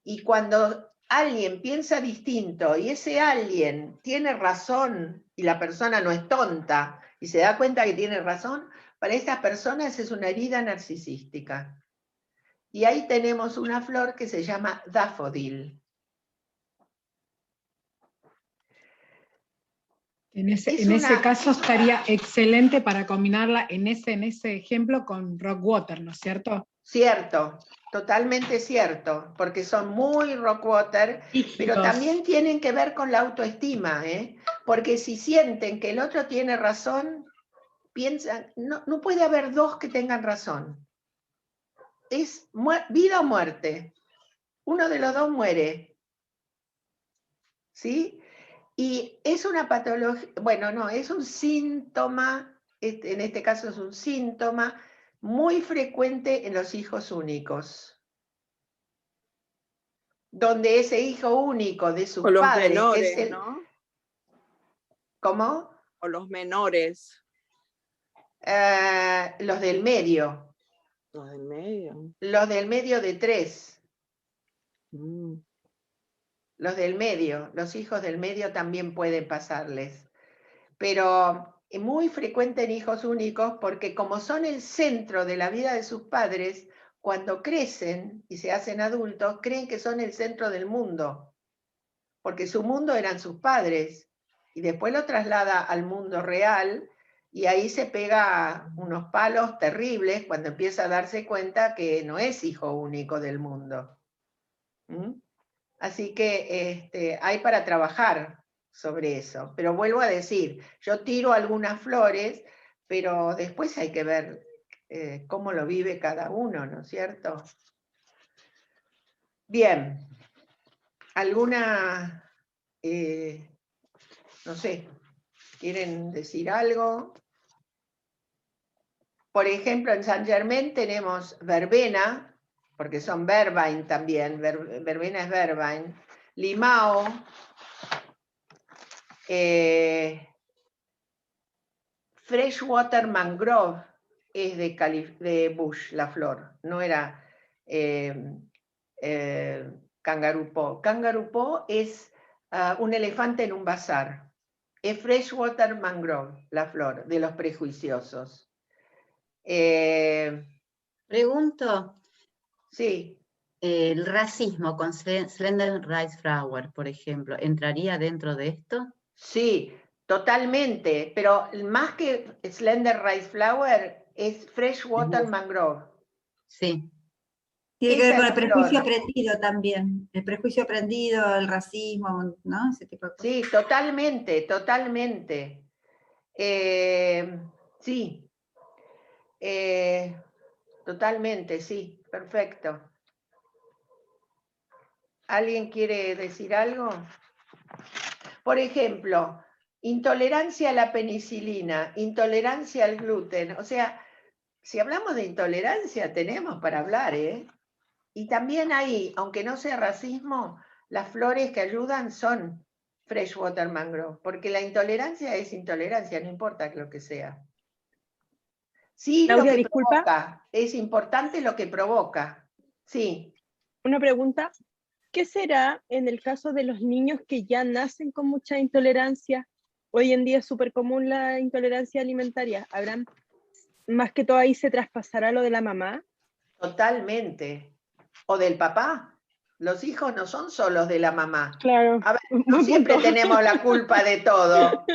Speaker 2: Y cuando alguien piensa distinto y ese alguien tiene razón y la persona no es tonta y se da cuenta que tiene razón, para estas personas es una herida narcisística. Y ahí tenemos una flor que se llama dafodil.
Speaker 8: En ese caso estaría excelente para combinarla en ese ejemplo con Rockwater, ¿no es cierto?
Speaker 2: Cierto, totalmente cierto, porque son muy rockwater, pero también tienen que ver con la autoestima, porque si sienten que el otro tiene razón, piensan, no puede haber dos que tengan razón. Es vida o muerte. Uno de los dos muere. ¿Sí? Y es una patología, bueno, no, es un síntoma, en este caso es un síntoma muy frecuente en los hijos únicos, donde ese hijo único de sus
Speaker 7: O los
Speaker 2: padres
Speaker 7: menores,
Speaker 2: es el...
Speaker 7: ¿no?
Speaker 2: ¿Cómo?
Speaker 7: O los menores.
Speaker 2: Los del medio.
Speaker 7: Los del medio.
Speaker 2: Los del medio de 3.
Speaker 7: Mm.
Speaker 2: Los del medio, los hijos del medio también pueden pasarles. Pero es muy frecuente en hijos únicos porque como son el centro de la vida de sus padres, cuando crecen y se hacen adultos, creen que son el centro del mundo. Porque su mundo eran sus padres. Y después lo traslada al mundo real y ahí se pega unos palos terribles cuando empieza a darse cuenta que no es hijo único del mundo. ¿Mm? Así que hay para trabajar sobre eso. Pero vuelvo a decir, yo tiro algunas flores, pero después hay que ver cómo lo vive cada uno, ¿no es cierto? Bien. ¿Alguna, no sé, quieren decir algo? Por ejemplo, en Saint Germain tenemos verbena, porque son vervain también, verbena es vervain, limao, freshwater mangrove es de Bush, la flor, no era cangarupó. Cangarupó es un elefante en un bazar. Es freshwater mangrove, la flor, de los prejuiciosos.
Speaker 9: Pregunto.
Speaker 2: Sí.
Speaker 9: El racismo con Slender Rice Flower, por ejemplo, ¿entraría dentro de esto?
Speaker 2: Sí, totalmente, pero más que Slender Rice Flower es Freshwater Mangrove.
Speaker 9: Sí.
Speaker 5: Tiene que ver con el prejuicio aprendido también, el prejuicio aprendido, el racismo, ¿no? Ese tipo de cosas.
Speaker 2: Sí, totalmente, totalmente. Sí, totalmente, sí, perfecto. ¿Alguien quiere decir algo? Por ejemplo, intolerancia a la penicilina, intolerancia al gluten. O sea, si hablamos de intolerancia, tenemos para hablar, ¿eh? Y también ahí, aunque no sea racismo, las flores que ayudan son freshwater mangrove, porque la intolerancia es intolerancia, no importa lo que sea. Sí,
Speaker 3: Claudia,
Speaker 2: lo que
Speaker 3: disculpa,
Speaker 2: provoca, es importante lo que provoca. Sí.
Speaker 3: una pregunta. ¿Qué será en el caso de los niños que ya nacen con mucha intolerancia? Hoy en día es súper común la intolerancia alimentaria. ¿Habrán, más que todo ahí se traspasará lo de la mamá?
Speaker 2: Totalmente. O del papá. Los hijos no son solos de la mamá.
Speaker 3: Claro.
Speaker 2: A ver, no
Speaker 3: Buen
Speaker 2: siempre
Speaker 3: punto.
Speaker 2: tenemos la culpa de todo.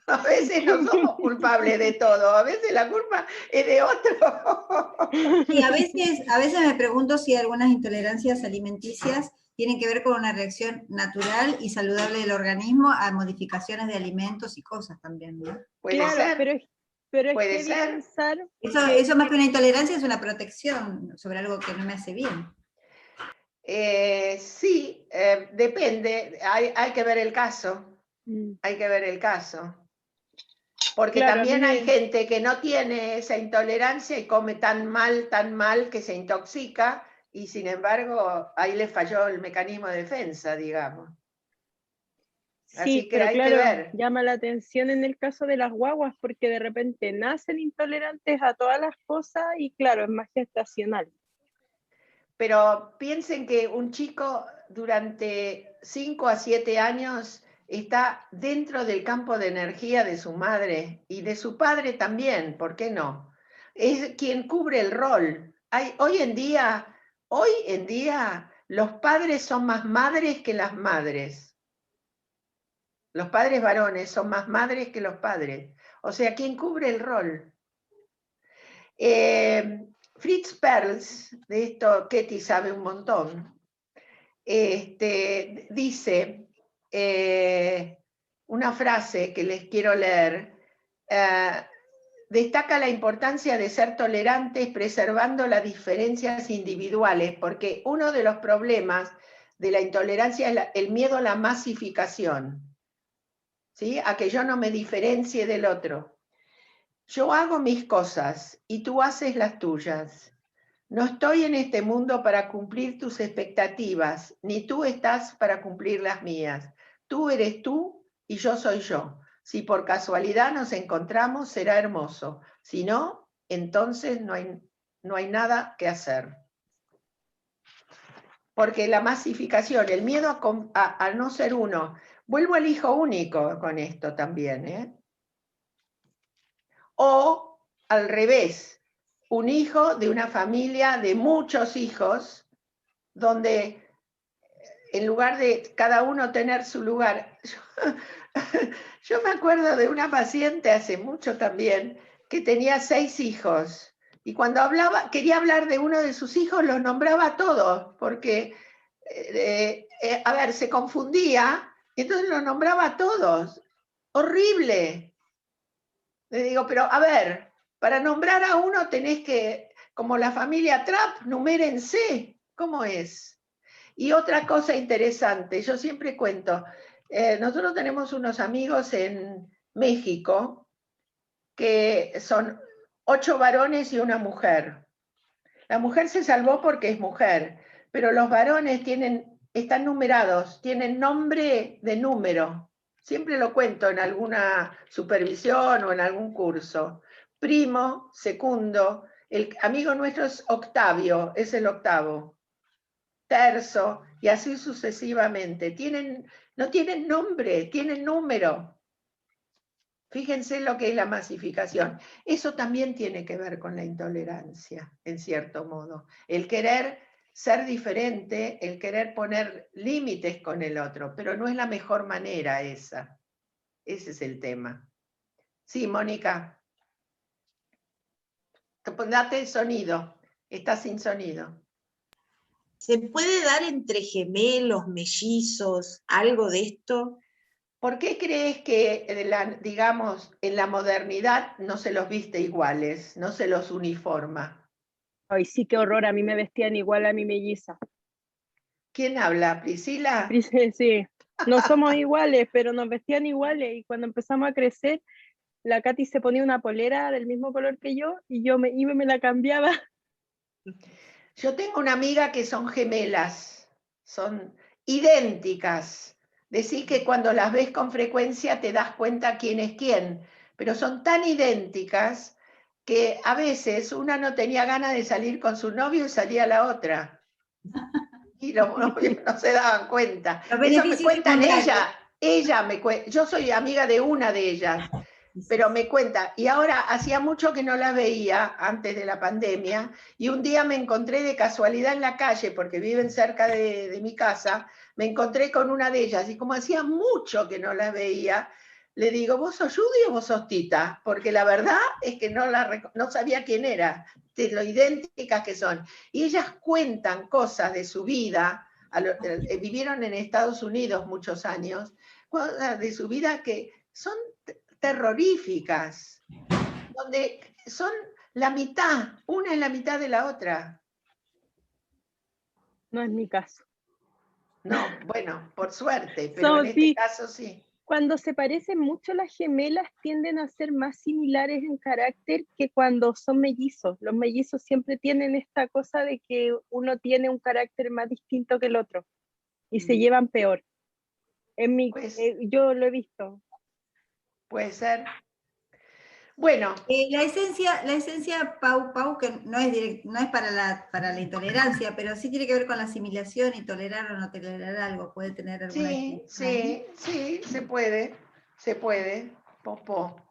Speaker 2: A veces no somos culpables de todo. A veces la culpa es de otro.
Speaker 5: Y a veces me pregunto si algunas intolerancias alimenticias tienen que ver con una reacción natural y saludable del organismo a modificaciones de alimentos y cosas también, ¿no?
Speaker 2: Puede
Speaker 3: Claro,
Speaker 2: ser.
Speaker 3: pero es
Speaker 2: Puede
Speaker 3: heavy
Speaker 2: ser.
Speaker 3: pensar
Speaker 5: Eso más que una intolerancia es una protección sobre algo que no me hace bien.
Speaker 2: Sí, depende. Hay que ver el caso. Hay que ver el caso. Porque
Speaker 3: Claro,
Speaker 2: también hay gente que no tiene esa intolerancia y come tan mal que se intoxica y sin embargo ahí le falló el mecanismo de defensa, digamos.
Speaker 3: sí,
Speaker 2: Así que
Speaker 3: pero
Speaker 2: hay que
Speaker 3: claro,
Speaker 2: ver.
Speaker 3: llama la atención en el caso de las guaguas porque de repente nacen intolerantes a todas las cosas y claro, es más gestacional.
Speaker 2: Pero piensen que un chico durante 5 a 7 años está dentro del campo de energía de su madre y de su padre también, ¿por qué no? Es quien cubre el rol. Hoy en día, los padres son más madres que las madres. Los padres varones son más madres que los padres. O sea, ¿quién cubre el rol? Fritz Perls, de esto Ketty sabe un montón, dice una frase que les quiero leer, destaca la importancia de ser tolerantes preservando las diferencias individuales, porque uno de los problemas de la intolerancia es el miedo a la masificación, ¿sí? A que yo no me diferencie del otro. Yo hago mis cosas y tú haces las tuyas. No estoy en este mundo para cumplir tus expectativas, ni tú estás para cumplir las mías. Tú eres tú y yo soy yo. Si por casualidad nos encontramos, será hermoso. Si no, entonces no hay nada que hacer. Porque la masificación, el miedo a no ser uno. Vuelvo al hijo único con esto también, ¿eh? O al revés, un hijo de una familia de muchos hijos, donde en lugar de cada uno tener su lugar, yo me acuerdo de una paciente hace mucho también, que tenía 6 hijos, y cuando quería hablar de uno de sus hijos, los nombraba a todos, porque, a ver, se confundía, y entonces los nombraba a todos. Horrible. Le digo, pero a ver, para nombrar a uno tenés que, como la familia Trapp, numérense. ¿Cómo es? Y otra cosa interesante, yo siempre cuento, nosotros tenemos unos amigos en México que son 8 varones y una mujer. La mujer se salvó porque es mujer, pero los varones están numerados, tienen nombre de número. Siempre lo cuento en alguna supervisión o en algún curso. Primo, segundo, el amigo nuestro es Octavio, es el octavo. Terzo, y así sucesivamente. No tienen nombre, tienen número. Fíjense lo que es la masificación. Eso también tiene que ver con la intolerancia, en cierto modo. El querer ser diferente, el querer poner límites con el otro, pero no es la mejor manera esa. Ese es el tema. Sí, Mónica. Date el sonido. Está sin sonido.
Speaker 4: ¿Se puede dar entre gemelos, mellizos, algo de esto?
Speaker 2: ¿Por qué crees que, digamos, en la modernidad no se los viste iguales, no se los uniforma?
Speaker 3: Ay, sí, qué horror, a mí me vestían igual a mi melliza.
Speaker 2: ¿Quién habla? ¿Priscila?
Speaker 3: Sí. No somos iguales, pero nos vestían iguales. Y cuando empezamos a crecer, la Katy se ponía una polera del mismo color que yo y yo me iba y me la cambiaba.
Speaker 2: Yo tengo una amiga que son gemelas, son idénticas. Decís que cuando las ves con frecuencia te das cuenta quién es quién, pero son tan idénticas que a veces una no tenía ganas de salir con su novio y salía la otra. Y los novios no se daban cuenta.
Speaker 5: Los
Speaker 2: Eso me
Speaker 5: beneficios
Speaker 2: cuentan
Speaker 5: secundarios.
Speaker 2: yo soy amiga de una de ellas, pero me cuenta, y ahora hacía mucho que no la veía antes de la pandemia, y un día me encontré de casualidad en la calle, porque viven cerca de mi casa, me encontré con una de ellas, y como hacía mucho que no la veía, le digo, ¿vos sos Judy o vos sos Tita? Porque la verdad es que no sabía quién era, de lo idénticas que son. Y ellas cuentan cosas de su vida, vivieron en Estados Unidos muchos años, cosas de su vida que son terroríficas, donde son la mitad, una es la mitad de la otra.
Speaker 3: No es mi caso.
Speaker 2: No, bueno, por suerte, pero en este caso sí.
Speaker 3: Cuando se parecen mucho las gemelas tienden a ser más similares en carácter que cuando son mellizos. Los mellizos siempre tienen esta cosa de que uno tiene un carácter más distinto que el otro y se llevan peor. Yo lo he visto.
Speaker 2: Puede ser. Bueno.
Speaker 5: La esencia, Pau, que no es para la intolerancia, pero sí tiene que ver con la asimilación y tolerar o no tolerar algo. Puede tener alguna
Speaker 2: Sí, se puede. Popó.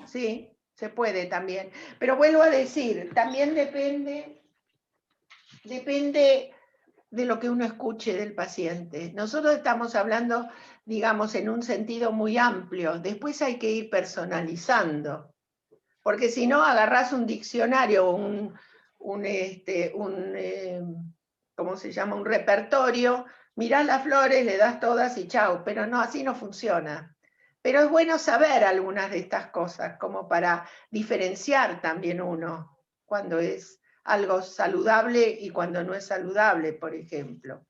Speaker 2: Sí, se puede también. Pero vuelvo a decir, también depende de lo que uno escuche del paciente. Nosotros estamos hablando, digamos, en un sentido muy amplio. Después hay que ir personalizando. Porque si no, agarrás un diccionario, ¿cómo se llama? Un repertorio, mirás las flores, le das todas y chau. Pero no, así no funciona. Pero es bueno saber algunas de estas cosas, como para diferenciar también uno, cuando es algo saludable y cuando no es saludable, por ejemplo.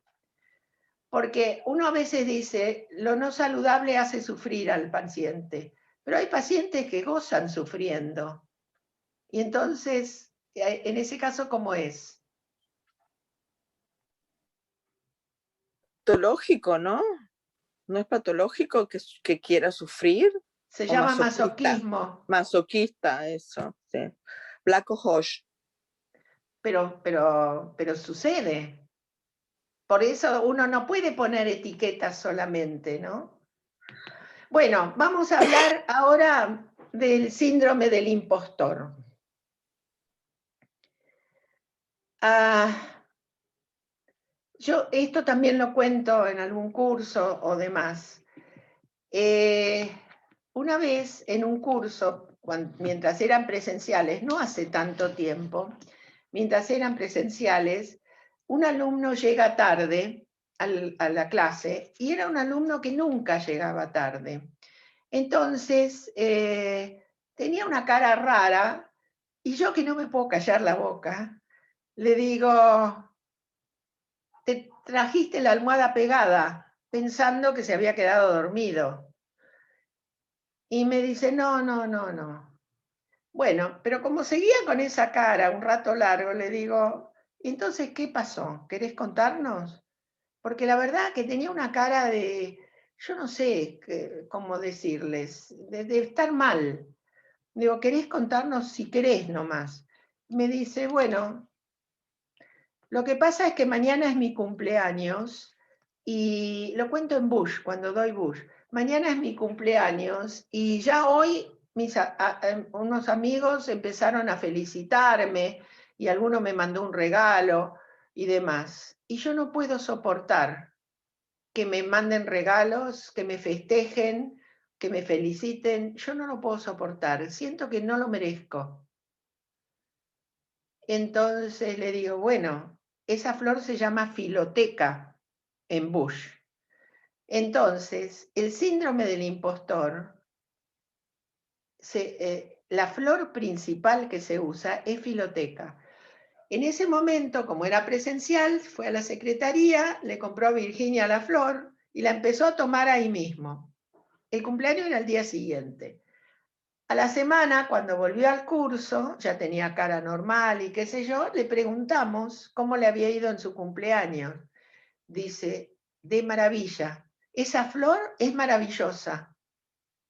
Speaker 2: Porque uno a veces dice, lo no saludable hace sufrir al paciente. Pero hay pacientes que gozan sufriendo. Y entonces, en ese caso, ¿cómo es?
Speaker 7: Patológico, ¿no? ¿No es patológico que quiera sufrir?
Speaker 2: Se llama masoquismo.
Speaker 7: Masoquista, eso, sí. Black Hodge.
Speaker 2: Pero sucede. Por eso uno no puede poner etiquetas solamente, ¿no? Bueno, vamos a hablar ahora del síndrome del impostor. Yo esto también lo cuento en algún curso o demás. Una vez en un curso, mientras eran presenciales, no hace tanto tiempo, mientras eran presenciales, un alumno llega tarde a la clase y era un alumno que nunca llegaba tarde. Entonces, tenía una cara rara y yo, que no me puedo callar la boca, le digo, te trajiste la almohada pegada, pensando que se había quedado dormido. Y me dice, no. Bueno, pero como seguía con esa cara un rato largo, le digo, entonces, ¿qué pasó? ¿Querés contarnos? Porque la verdad que tenía una cara de, yo no sé cómo decirles, de estar mal. Digo, ¿querés contarnos? Si querés nomás. Me dice, bueno, lo que pasa es que mañana es mi cumpleaños y lo cuento en Bush, cuando doy Bush. Mañana es mi cumpleaños y ya hoy unos amigos empezaron a felicitarme y alguno me mandó un regalo y demás. Y yo no puedo soportar que me manden regalos, que me festejen, que me feliciten. Yo no lo puedo soportar, siento que no lo merezco. Entonces le digo, bueno, esa flor se llama filoteca en Bush. Entonces, el síndrome del impostor, la flor principal que se usa es filoteca. En ese momento, como era presencial, fue a la secretaría, le compró a Virginia la flor y la empezó a tomar ahí mismo. El cumpleaños era el día siguiente. A la semana, cuando volvió al curso, ya tenía cara normal y qué sé yo, le preguntamos cómo le había ido en su cumpleaños. Dice, de maravilla, esa flor es maravillosa.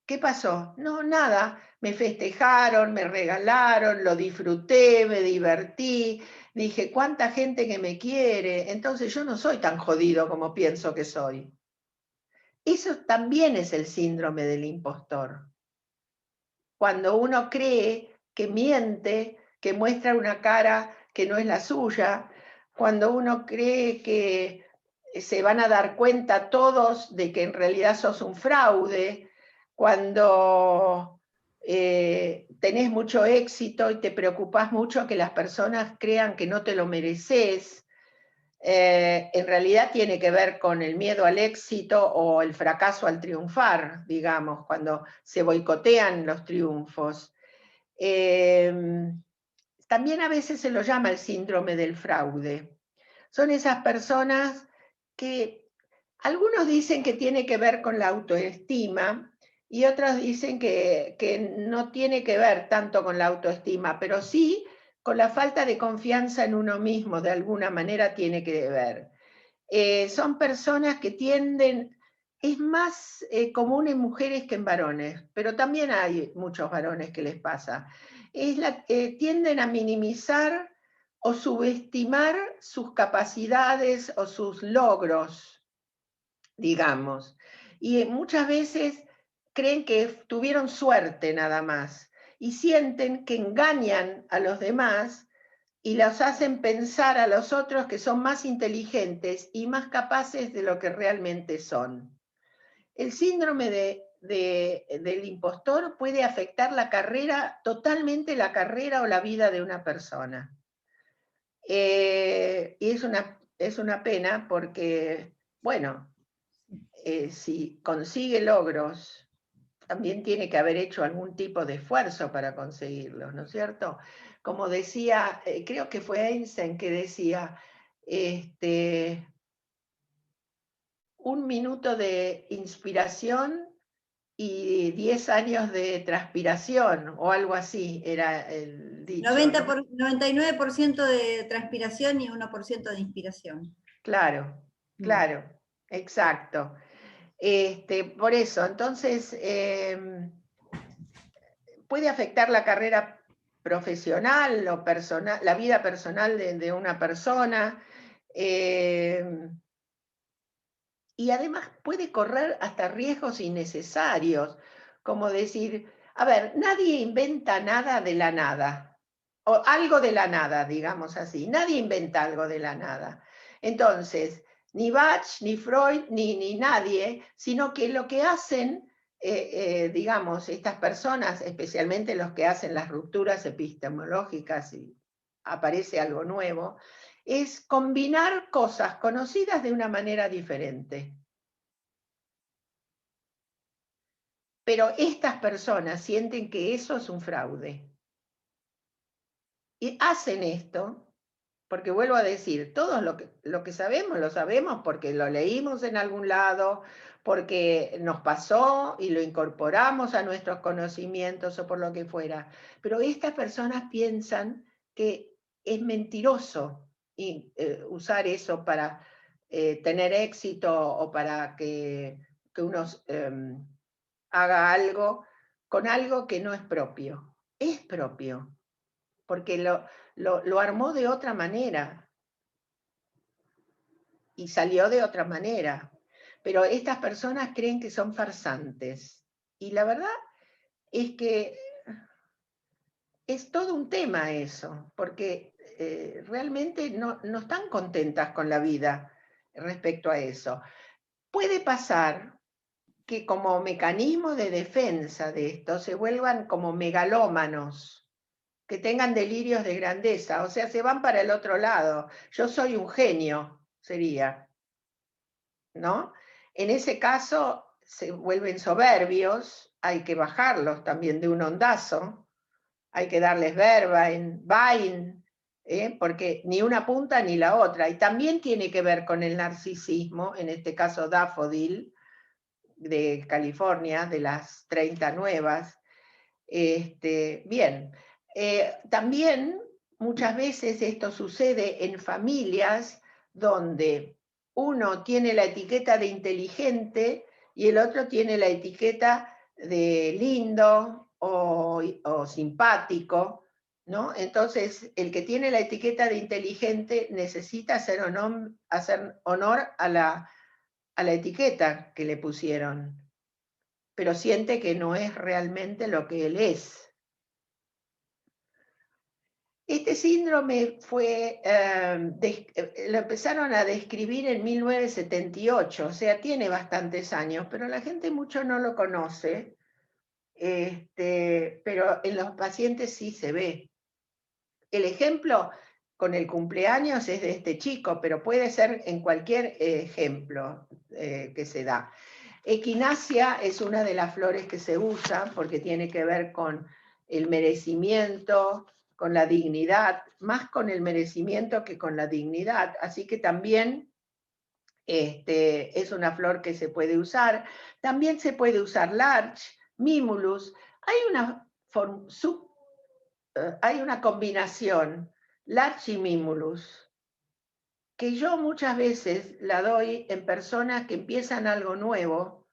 Speaker 2: ¿Qué pasó? No, nada, me festejaron, me regalaron, lo disfruté, me divertí, dije, cuánta gente que me quiere, entonces yo no soy tan jodido como pienso que soy. Eso también es el síndrome del impostor. Cuando uno cree que miente, que muestra una cara que no es la suya, cuando uno cree que se van a dar cuenta todos de que en realidad sos un fraude, cuando tenés mucho éxito y te preocupás mucho que las personas crean que no te lo mereces, en realidad tiene que ver con el miedo al éxito o el fracaso al triunfar, digamos, cuando se boicotean los triunfos. También a veces se lo llama el síndrome del fraude. Son esas personas que algunos dicen que tiene que ver con la autoestima y otros dicen que no tiene que ver tanto con la autoestima, pero sí con la falta de confianza en uno mismo, de alguna manera tiene que ver. Son personas que tienden, es más común en mujeres que en varones, pero también hay muchos varones que les pasa. Tienden a minimizar o subestimar sus capacidades o sus logros, digamos. Y muchas veces creen que tuvieron suerte nada más y sienten que engañan a los demás y los hacen pensar a los otros que son más inteligentes y más capaces de lo que realmente son. El síndrome del impostor puede afectar la carrera, totalmente la carrera o la vida de una persona. Y es una pena porque, bueno, si consigue logros, también tiene que haber hecho algún tipo de esfuerzo para conseguirlos, ¿no es cierto? Como decía, creo que fue Einstein que decía, 1 minuto de inspiración y 10 años de transpiración, o algo así era el dicho.
Speaker 5: 99% de transpiración y 1% de inspiración.
Speaker 2: Claro, claro, exacto. Por eso, entonces, puede afectar la carrera profesional o personal, la vida personal de una persona, y además puede correr hasta riesgos innecesarios, como decir, a ver, nadie inventa nada de la nada, o algo de la nada, digamos así, nadie inventa algo de la nada. Entonces, ni Bach, ni Freud, ni nadie, sino que lo que hacen, digamos, estas personas, especialmente los que hacen las rupturas epistemológicas y aparece algo nuevo, es combinar cosas conocidas de una manera diferente. Pero estas personas sienten que eso es un fraude. Y hacen esto, porque vuelvo a decir, todos lo que sabemos, lo sabemos porque lo leímos en algún lado, porque nos pasó y lo incorporamos a nuestros conocimientos o por lo que fuera. Pero estas personas piensan que es mentiroso usar eso para tener éxito o para que uno haga algo con algo que no es propio. Es propio, porque lo armó de otra manera y salió de otra manera. Pero estas personas creen que son farsantes. Y la verdad es que es todo un tema eso, porque realmente no están contentas con la vida respecto a eso. Puede pasar que como mecanismo de defensa de esto se vuelvan como megalómanos, que tengan delirios de grandeza, o sea, se van para el otro lado. Yo soy un genio, sería, ¿no? En ese caso se vuelven soberbios, hay que bajarlos también de un ondazo, hay que darles verba, porque ni una punta ni la otra. Y también tiene que ver con el narcisismo, en este caso Daffodil, de California, de las 30 nuevas. Bien, también muchas veces esto sucede en familias donde uno tiene la etiqueta de inteligente y el otro tiene la etiqueta de lindo o simpático, ¿no? Entonces, el que tiene la etiqueta de inteligente necesita hacer honor a la etiqueta que le pusieron, pero siente que no es realmente lo que él es. Este síndrome lo empezaron a describir en 1978, o sea, tiene bastantes años, pero la gente mucho no lo conoce, pero en los pacientes sí se ve. El ejemplo con el cumpleaños es de este chico, pero puede ser en cualquier ejemplo que se da. Equinacia es una de las flores que se usa porque tiene que ver con el merecimiento, con la dignidad, más con el merecimiento que con la dignidad, así que también es una flor que se puede usar. También se puede usar Larch, Mimulus. Hay una combinación, Larch y Mimulus, que yo muchas veces la doy en personas que empiezan algo nuevo,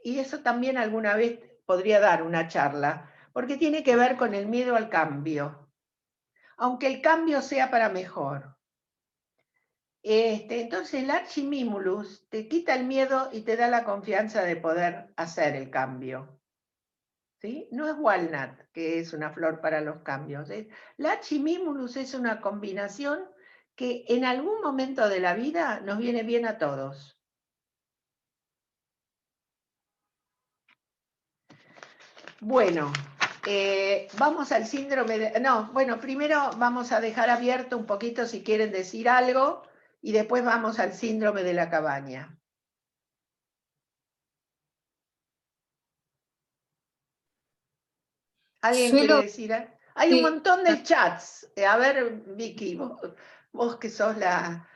Speaker 2: y eso también alguna vez podría dar una charla, porque tiene que ver con el miedo al cambio, aunque el cambio sea para mejor. Entonces el Archimimulus te quita el miedo y te da la confianza de poder hacer el cambio. ¿Sí? No es Walnut, que es una flor para los cambios. La Archimimulus es una combinación que en algún momento de la vida nos viene bien a todos. Bueno, vamos al síndrome de... No, bueno, primero vamos a dejar abierto un poquito si quieren decir algo y después vamos al síndrome de la cabaña. ¿Alguien quiere decir algo? Hay un montón de chats. A ver, Vicky, vos que sos la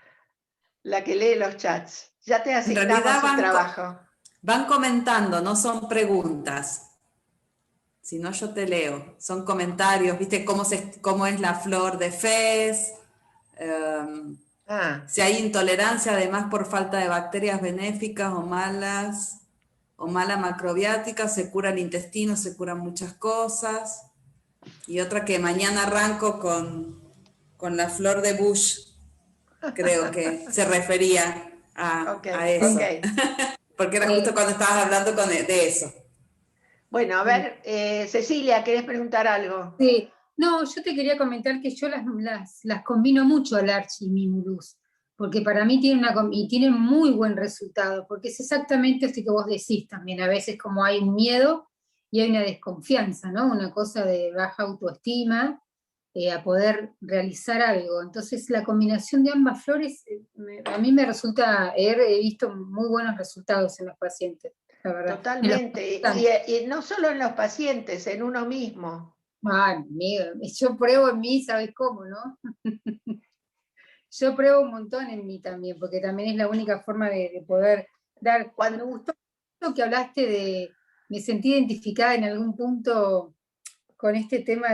Speaker 2: que lee los chats. Ya te asignamos el trabajo.
Speaker 1: Van comentando, no son preguntas. Si no, yo te leo. Son comentarios, ¿viste cómo es la flor de Fez? Si hay intolerancia, además, por falta de bacterias benéficas o mala macrobiática, se cura el intestino, se curan muchas cosas. Y otra que mañana arranco con la flor de Bush, creo que se refería a eso. Okay. Porque era justo cuando estabas hablando de eso.
Speaker 2: Bueno, a ver, Cecilia, ¿querés preguntar algo?
Speaker 10: Sí, no, yo te quería comentar que yo las combino mucho al Archimimulus, porque para mí tiene muy buen resultado, porque es exactamente esto que vos decís también, a veces como hay un miedo y hay una desconfianza, ¿no? Una cosa de baja autoestima, a poder realizar algo. Entonces la combinación de ambas flores a mí me resulta, he visto muy buenos resultados en los pacientes. La verdad.
Speaker 2: Totalmente, y no solo en los pacientes, en uno mismo.
Speaker 10: Amiga, yo pruebo en mí, ¿sabes cómo, no? Yo pruebo un montón en mí también, porque también es la única forma de poder dar. Cuando me gustó que hablaste me sentí identificada en algún punto con este tema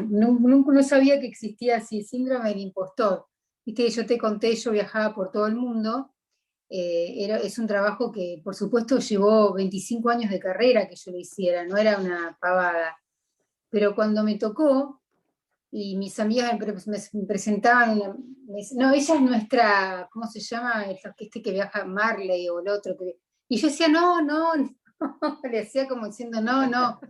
Speaker 10: no sabía que existía así, síndrome del impostor. Viste, yo te conté, yo viajaba por todo el mundo. Es un trabajo que, por supuesto, llevó 25 años de carrera que yo lo hiciera, no era una pavada. Pero cuando me tocó, y mis amigas me presentaban, no, ella es nuestra, ¿cómo se llama? Este que viaja, Marley o el otro. Y yo decía, no, le hacía como diciendo, no.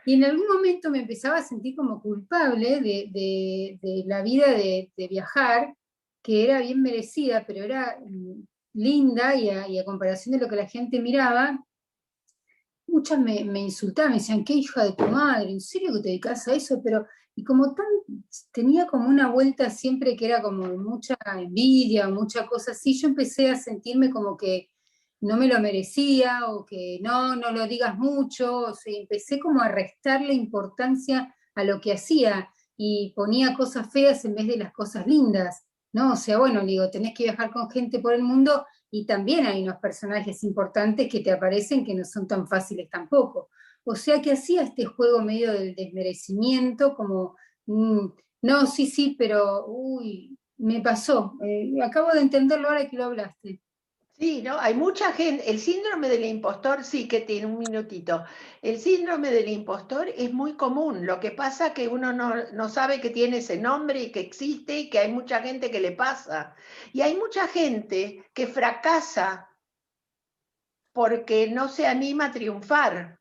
Speaker 10: Y en algún momento me empezaba a sentir como culpable de la vida de viajar, que era bien merecida, pero era linda y a comparación de lo que la gente miraba, muchas me insultaban, me decían, qué hija de tu madre, ¿en serio que te dedicas a eso? Pero, y como tenía como una vuelta siempre que era como mucha envidia, mucha cosa así, yo empecé a sentirme como que no me lo merecía, o que no lo digas mucho, o sea, empecé como a restarle importancia a lo que hacía, y ponía cosas feas en vez de las cosas lindas, ¿no? O sea, bueno, digo, tenés que viajar con gente por el mundo y también hay unos personajes importantes que te aparecen que no son tan fáciles tampoco. O sea que hacía este juego medio del desmerecimiento, como, no, sí, sí, pero, uy, me pasó. Acabo de entenderlo ahora que lo hablaste.
Speaker 2: Sí, ¿no? Hay mucha gente, el síndrome del impostor, sí que tiene un minutito. El síndrome del impostor es muy común. Lo que pasa es que uno no sabe que tiene ese nombre y que existe y que hay mucha gente que le pasa. Y hay mucha gente que fracasa porque no se anima a triunfar,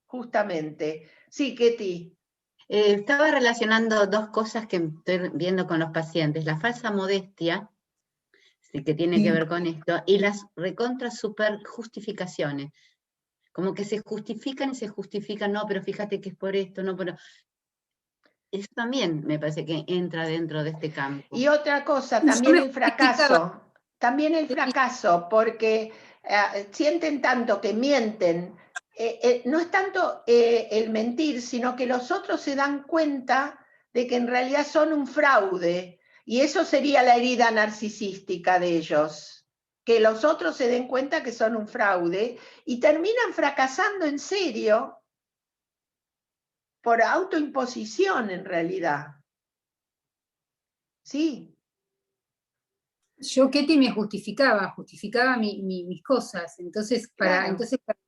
Speaker 2: justamente. Sí, Ketty.
Speaker 9: Estaba relacionando dos cosas que estoy viendo con los pacientes, la falsa modestia, sí, que tiene que ver con esto, y las recontra super justificaciones, como que se justifican y se justifican, no, pero fíjate que es por esto, no, pero eso también me parece que entra dentro de este campo.
Speaker 2: Y otra cosa, también el fracaso, porque sienten tanto que mienten. No es tanto el mentir, sino que los otros se dan cuenta de que en realidad son un fraude, y eso sería la herida narcisística de ellos, que los otros se den cuenta que son un fraude y terminan fracasando en serio por autoimposición en realidad. Sí.
Speaker 10: Yo, Ketty, me justificaba mis cosas, entonces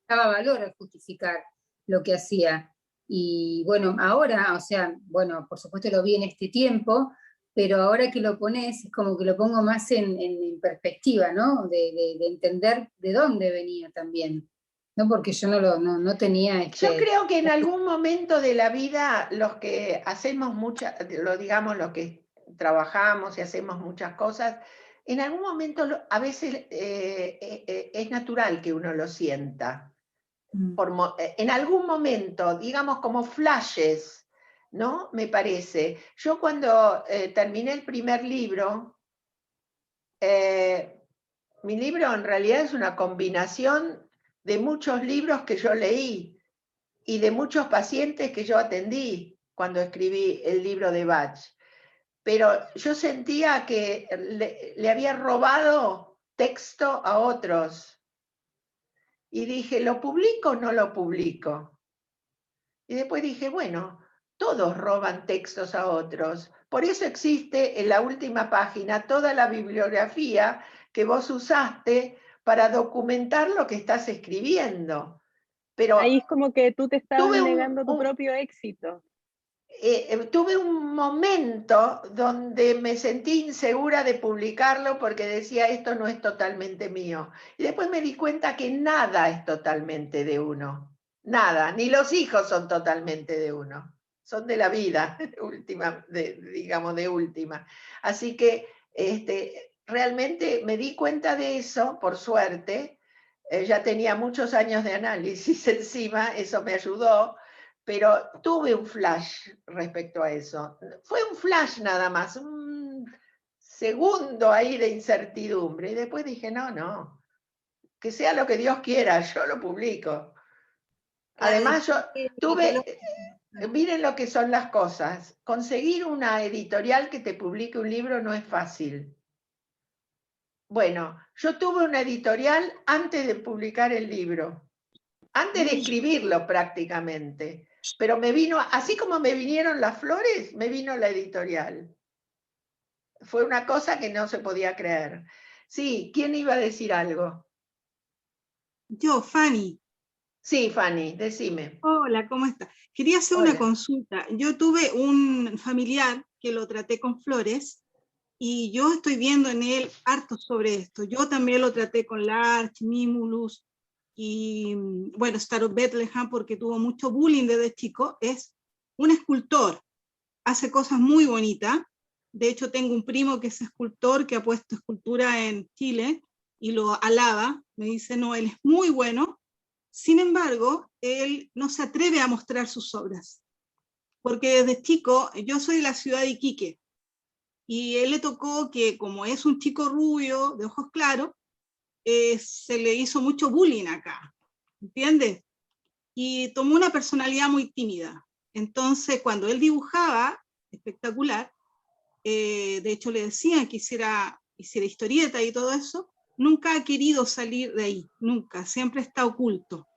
Speaker 10: daba valor al justificar lo que hacía. Y bueno, ahora, o sea, bueno, por supuesto lo vi en este tiempo, pero ahora que lo pones, es como que lo pongo más en perspectiva, ¿no? De entender de dónde venía también, ¿no? Porque yo no tenía...
Speaker 2: Yo creo que en algún momento de la vida, los que hacemos los que trabajamos y hacemos muchas cosas, en algún momento a veces es natural que uno lo sienta. En algún momento, digamos como flashes, ¿no? Me parece. Yo cuando terminé el primer libro, mi libro en realidad es una combinación de muchos libros que yo leí y de muchos pacientes que yo atendí cuando escribí el libro de Bach. Pero yo sentía que le había robado texto a otros. Y dije, ¿lo publico o no lo publico? Y después dije, bueno, todos roban textos a otros. Por eso existe en la última página toda la bibliografía que vos usaste para documentar lo que estás escribiendo. Pero
Speaker 3: ahí es como que tú te estabas negando tu propio éxito.
Speaker 2: Tuve un momento donde me sentí insegura de publicarlo porque decía, esto no es totalmente mío. Y después me di cuenta que nada es totalmente de uno. Nada, ni los hijos son totalmente de uno. Son de la vida, de última. Así que realmente me di cuenta de eso, por suerte. Ya tenía muchos años de análisis encima, eso me ayudó. Pero tuve un flash respecto a eso. Fue un flash nada más, un segundo ahí de incertidumbre. Y después dije, no, que sea lo que Dios quiera, yo lo publico. Además, miren lo que son las cosas. Conseguir una editorial que te publique un libro no es fácil. Bueno, yo tuve una editorial antes de publicar el libro, antes de escribirlo prácticamente. Pero me vino, así como me vinieron las flores, me vino la editorial. Fue una cosa que no se podía creer. Sí, ¿quién iba a decir algo?
Speaker 11: Yo, Fanny.
Speaker 2: Sí, Fanny, decime.
Speaker 11: Hola, ¿cómo estás? Quería hacer una consulta. Yo tuve un familiar que lo traté con flores y yo estoy viendo en él harto sobre esto. Yo también lo traté con Larch, Mimulus, y bueno, Star of Bethlehem, porque tuvo mucho bullying desde chico. Es un escultor, hace cosas muy bonitas. De hecho, tengo un primo que es escultor, que ha puesto escultura en Chile, y lo alaba, me dice, no, él es muy bueno. Sin embargo, él no se atreve a mostrar sus obras, porque desde chico, yo soy de la ciudad de Iquique, y él le tocó que, como es un chico rubio, de ojos claros, se le hizo mucho bullying acá, ¿entiendes? Y tomó una personalidad muy tímida. Entonces, cuando él dibujaba, espectacular. De hecho, le decían que hiciera historieta y todo eso. Nunca ha querido salir de ahí, nunca, siempre está oculto.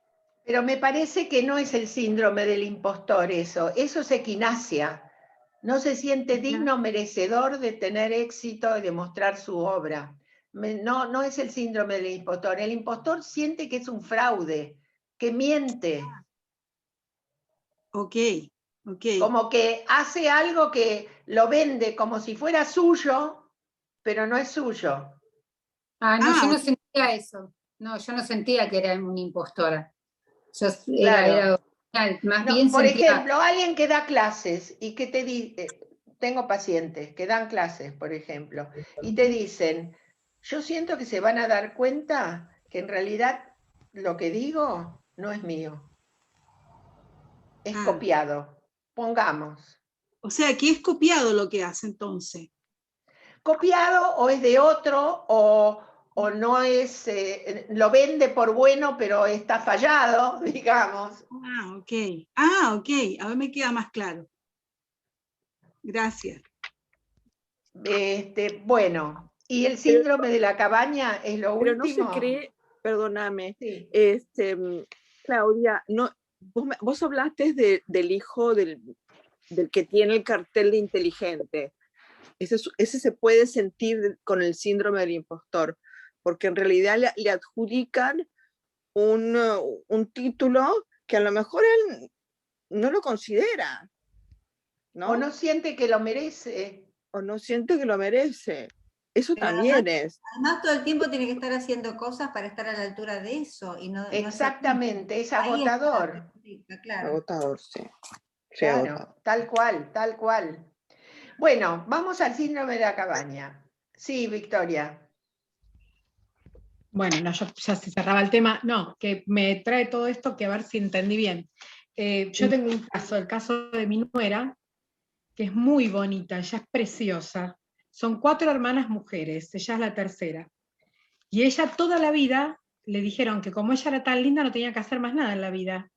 Speaker 2: Pero me parece que no es el síndrome del impostor eso es equinacia. No se siente digno, merecedor de tener éxito y de mostrar su obra. No es el síndrome del impostor. El impostor siente que es un fraude, que miente.
Speaker 11: Ok.
Speaker 2: Como que hace algo que lo vende como si fuera suyo, pero no es suyo.
Speaker 10: Yo no sentía eso. No, yo no sentía que era una impostora. Yo
Speaker 2: Claro.
Speaker 10: más bien
Speaker 2: por
Speaker 10: sentía...
Speaker 2: ejemplo, alguien que da clases y que te dice, tengo pacientes que dan clases, por ejemplo, y te dicen, yo siento que se van a dar cuenta que en realidad lo que digo no es mío. Es copiado. Pongamos.
Speaker 11: O sea, que es copiado lo que hace entonces.
Speaker 2: Copiado o es de otro o no es, lo vende por bueno pero está fallado, digamos.
Speaker 11: Ok, ahora me queda más claro. Gracias.
Speaker 2: Bueno, y el síndrome de la cabaña es lo último.
Speaker 7: Pero no se cree, perdóname,
Speaker 2: sí.
Speaker 7: Claudia, no, vos hablaste del hijo del que tiene el cartel de inteligente. Ese se puede sentir con el síndrome del impostor, porque en realidad le adjudican un título que a lo mejor él no lo considera, ¿no?
Speaker 2: O no siente que lo merece.
Speaker 7: O no siente que lo merece. Eso pero también es.
Speaker 5: Además, todo el tiempo tiene que estar haciendo cosas para estar a la altura de eso. Y no,
Speaker 2: exactamente,
Speaker 5: no
Speaker 2: es agotador.
Speaker 5: Claro.
Speaker 7: Agotador, sí.
Speaker 2: Claro,
Speaker 7: agotador.
Speaker 2: Tal cual. Bueno, vamos al síndrome de la cabaña. Sí, Victoria.
Speaker 8: Bueno, no, yo ya se cerraba el tema. No, que me trae todo esto, que a ver si entendí bien. Yo tengo un caso, el caso de mi nuera, que es muy bonita, ella es preciosa. Son 4 hermanas mujeres, ella es la tercera. Y ella toda la vida le dijeron que como ella era tan linda no tenía que hacer más nada en la vida.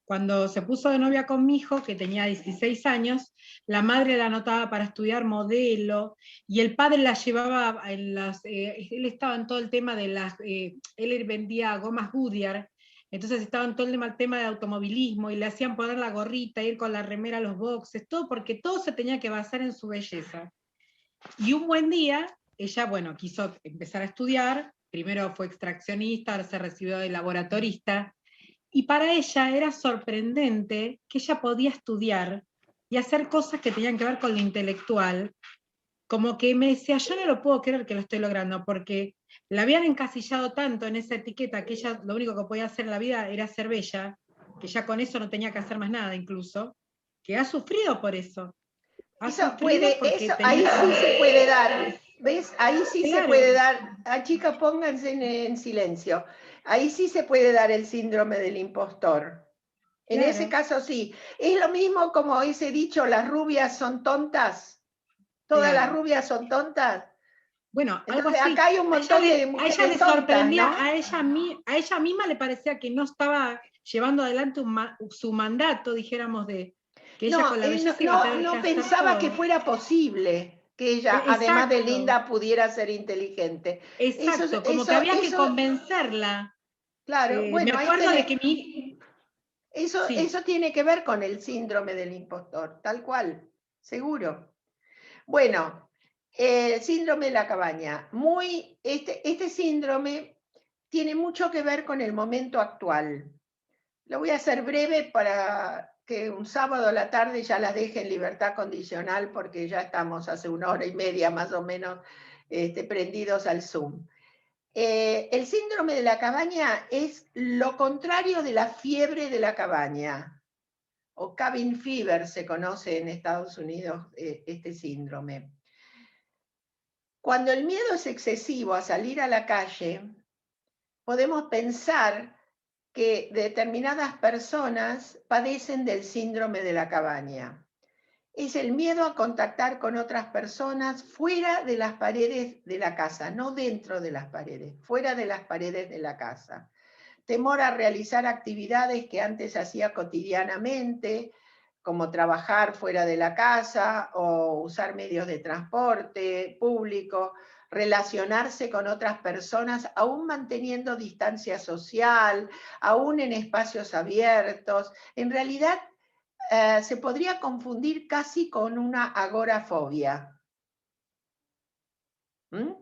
Speaker 8: Cuando se puso de novia con mi hijo, que tenía 16 años, la madre la anotaba para estudiar modelo, y el padre la llevaba en las... él estaba en todo el tema de las... él vendía gomas Goodyear, entonces estaba en todo el tema de automovilismo, y le hacían poner la gorrita, ir con la remera a los boxes, todo, porque todo se tenía que basar en su belleza. Y un buen día, ella, bueno, quiso empezar a estudiar, primero fue extraccionista, ahora se recibió de laboratorista, y para ella era sorprendente que ella podía estudiar y hacer cosas que tenían que ver con lo intelectual, como que me decía, yo no lo puedo creer que lo estoy logrando, porque la habían encasillado tanto en esa etiqueta que ella lo único que podía hacer en la vida era ser bella, que ya con eso no tenía que hacer más nada incluso, que ha sufrido por eso.
Speaker 2: Ahí sí se puede dar, ¿ves? Ahí sí claro. Se puede dar, chicas, pónganse en silencio. Ahí sí se puede dar el síndrome del impostor. En claro. Ese caso sí. Es lo mismo como ese dicho, las rubias son tontas. Todas claro. Las rubias son tontas.
Speaker 8: Bueno,
Speaker 2: entonces
Speaker 8: algo así.
Speaker 2: Acá hay un montón de mujeres
Speaker 8: a ella le sorprendía,
Speaker 2: ¿no?
Speaker 8: a ella misma le parecía que no estaba llevando adelante su mandato, dijéramos, de que ella con la belleza
Speaker 2: no pensaba que fuera posible que ella, exacto. Además de linda, pudiera ser inteligente.
Speaker 8: Exacto, como que había que convencerla.
Speaker 2: Claro, bueno,
Speaker 8: me acuerdo de que
Speaker 2: eso tiene que ver con el síndrome del impostor, tal cual, seguro. Bueno, el síndrome de la cabaña. Este síndrome tiene mucho que ver con el momento actual. Lo voy a hacer breve para que un sábado a la tarde ya las deje en libertad condicional, porque ya estamos hace 1 hora y media más o menos prendidos al Zoom. El síndrome de la cabaña es lo contrario de la fiebre de la cabaña, o cabin fever se conoce en Estados Unidos este síndrome. Cuando el miedo es excesivo a salir a la calle, podemos pensar que determinadas personas padecen del síndrome de la cabaña. Es el miedo a contactar con otras personas fuera de las paredes de la casa, no dentro de las paredes, fuera de las paredes de la casa. Temor a realizar actividades que antes hacía cotidianamente, como trabajar fuera de la casa o usar medios de transporte público, relacionarse con otras personas, aún manteniendo distancia social, aún en espacios abiertos. En realidad, se podría confundir casi con una agorafobia.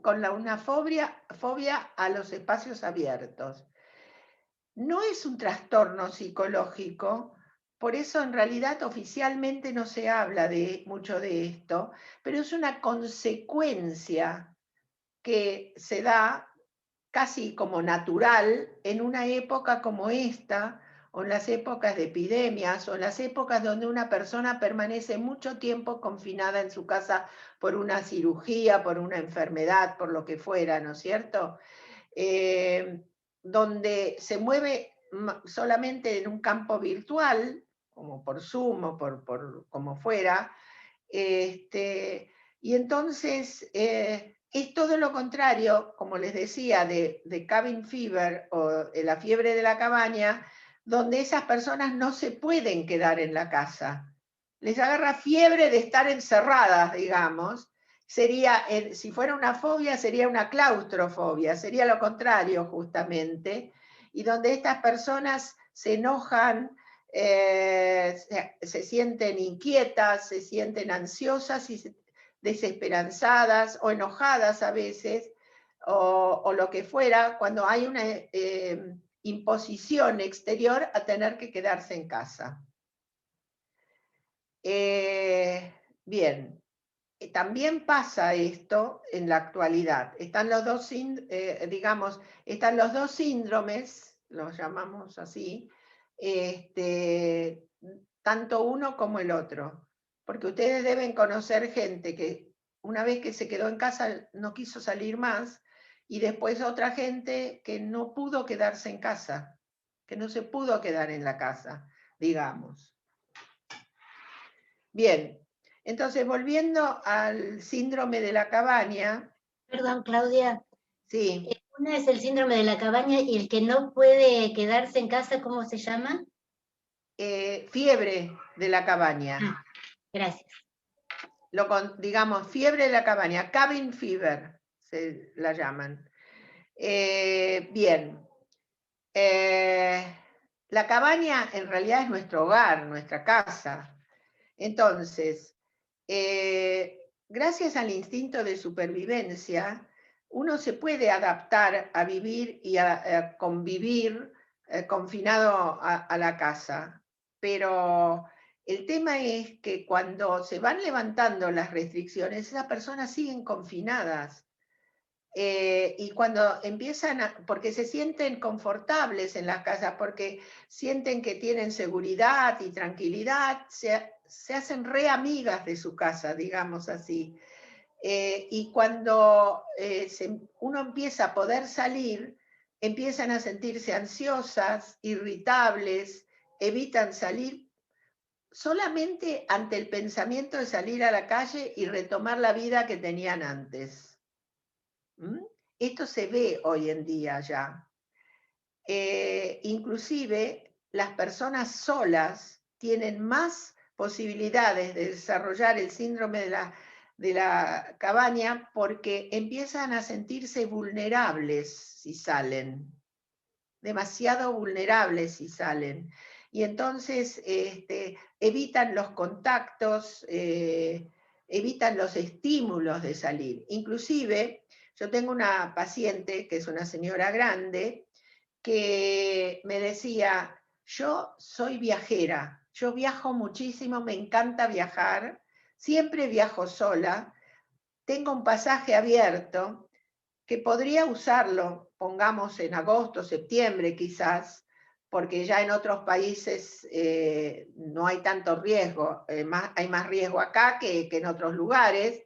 Speaker 2: Con una fobia a los espacios abiertos. No es un trastorno psicológico, por eso en realidad oficialmente no se habla mucho de esto, pero es una consecuencia que se da casi como natural en una época como esta, o en las épocas de epidemias, o en las épocas donde una persona permanece mucho tiempo confinada en su casa por una cirugía, por una enfermedad, por lo que fuera, ¿no es cierto? Donde se mueve solamente en un campo virtual, como por Zoom o por como fuera, y entonces es todo lo contrario, como les decía, de cabin fever o de la fiebre de la cabaña, donde esas personas no se pueden quedar en la casa. Les agarra fiebre de estar encerradas, digamos. Sería, si fuera una fobia, sería una claustrofobia, sería lo contrario justamente, y donde estas personas se enojan, se sienten inquietas, se sienten ansiosas y desesperanzadas o enojadas a veces, o lo que fuera, cuando hay una imposición exterior a tener que quedarse en casa. Bien, también pasa esto en la actualidad. Están los dos, están los dos síndromes, los llamamos así, tanto uno como el otro. Porque ustedes deben conocer gente que una vez que se quedó en casa no quiso salir más, y después otra gente que no pudo quedarse en casa, que no se pudo quedar en la casa, digamos. Bien, entonces volviendo al síndrome de la cabaña.
Speaker 12: Perdón, Claudia.
Speaker 2: Sí.
Speaker 12: Uno es el síndrome de la cabaña y el que no puede quedarse en casa, ¿cómo se llama?
Speaker 2: Fiebre de la cabaña.
Speaker 12: Ah, gracias.
Speaker 2: Digamos, fiebre de la cabaña, cabin fever, se la llaman. Bien. La cabaña en realidad es nuestro hogar, nuestra casa. Entonces, gracias al instinto de supervivencia, uno se puede adaptar a vivir y a convivir confinado a la casa. Pero el tema es que cuando se van levantando las restricciones, esas personas siguen confinadas. Y cuando empiezan porque se sienten confortables en las casas, porque sienten que tienen seguridad y tranquilidad, se hacen re amigas de su casa, digamos así. Y cuando uno empieza a poder salir, empiezan a sentirse ansiosas, irritables, evitan salir solamente ante el pensamiento de salir a la calle y retomar la vida que tenían antes. Esto se ve hoy en día ya. Inclusive las personas solas tienen más posibilidades de desarrollar el síndrome de la cabaña porque empiezan a sentirse vulnerables si salen, demasiado vulnerables si salen. Y entonces evitan los contactos, evitan los estímulos de salir. Inclusive, yo tengo una paciente que es una señora grande que me decía, yo soy viajera, yo viajo muchísimo, me encanta viajar, siempre viajo sola, tengo un pasaje abierto que podría usarlo, pongamos en agosto, septiembre quizás, porque ya en otros países no hay tanto riesgo, hay más riesgo acá que en otros lugares,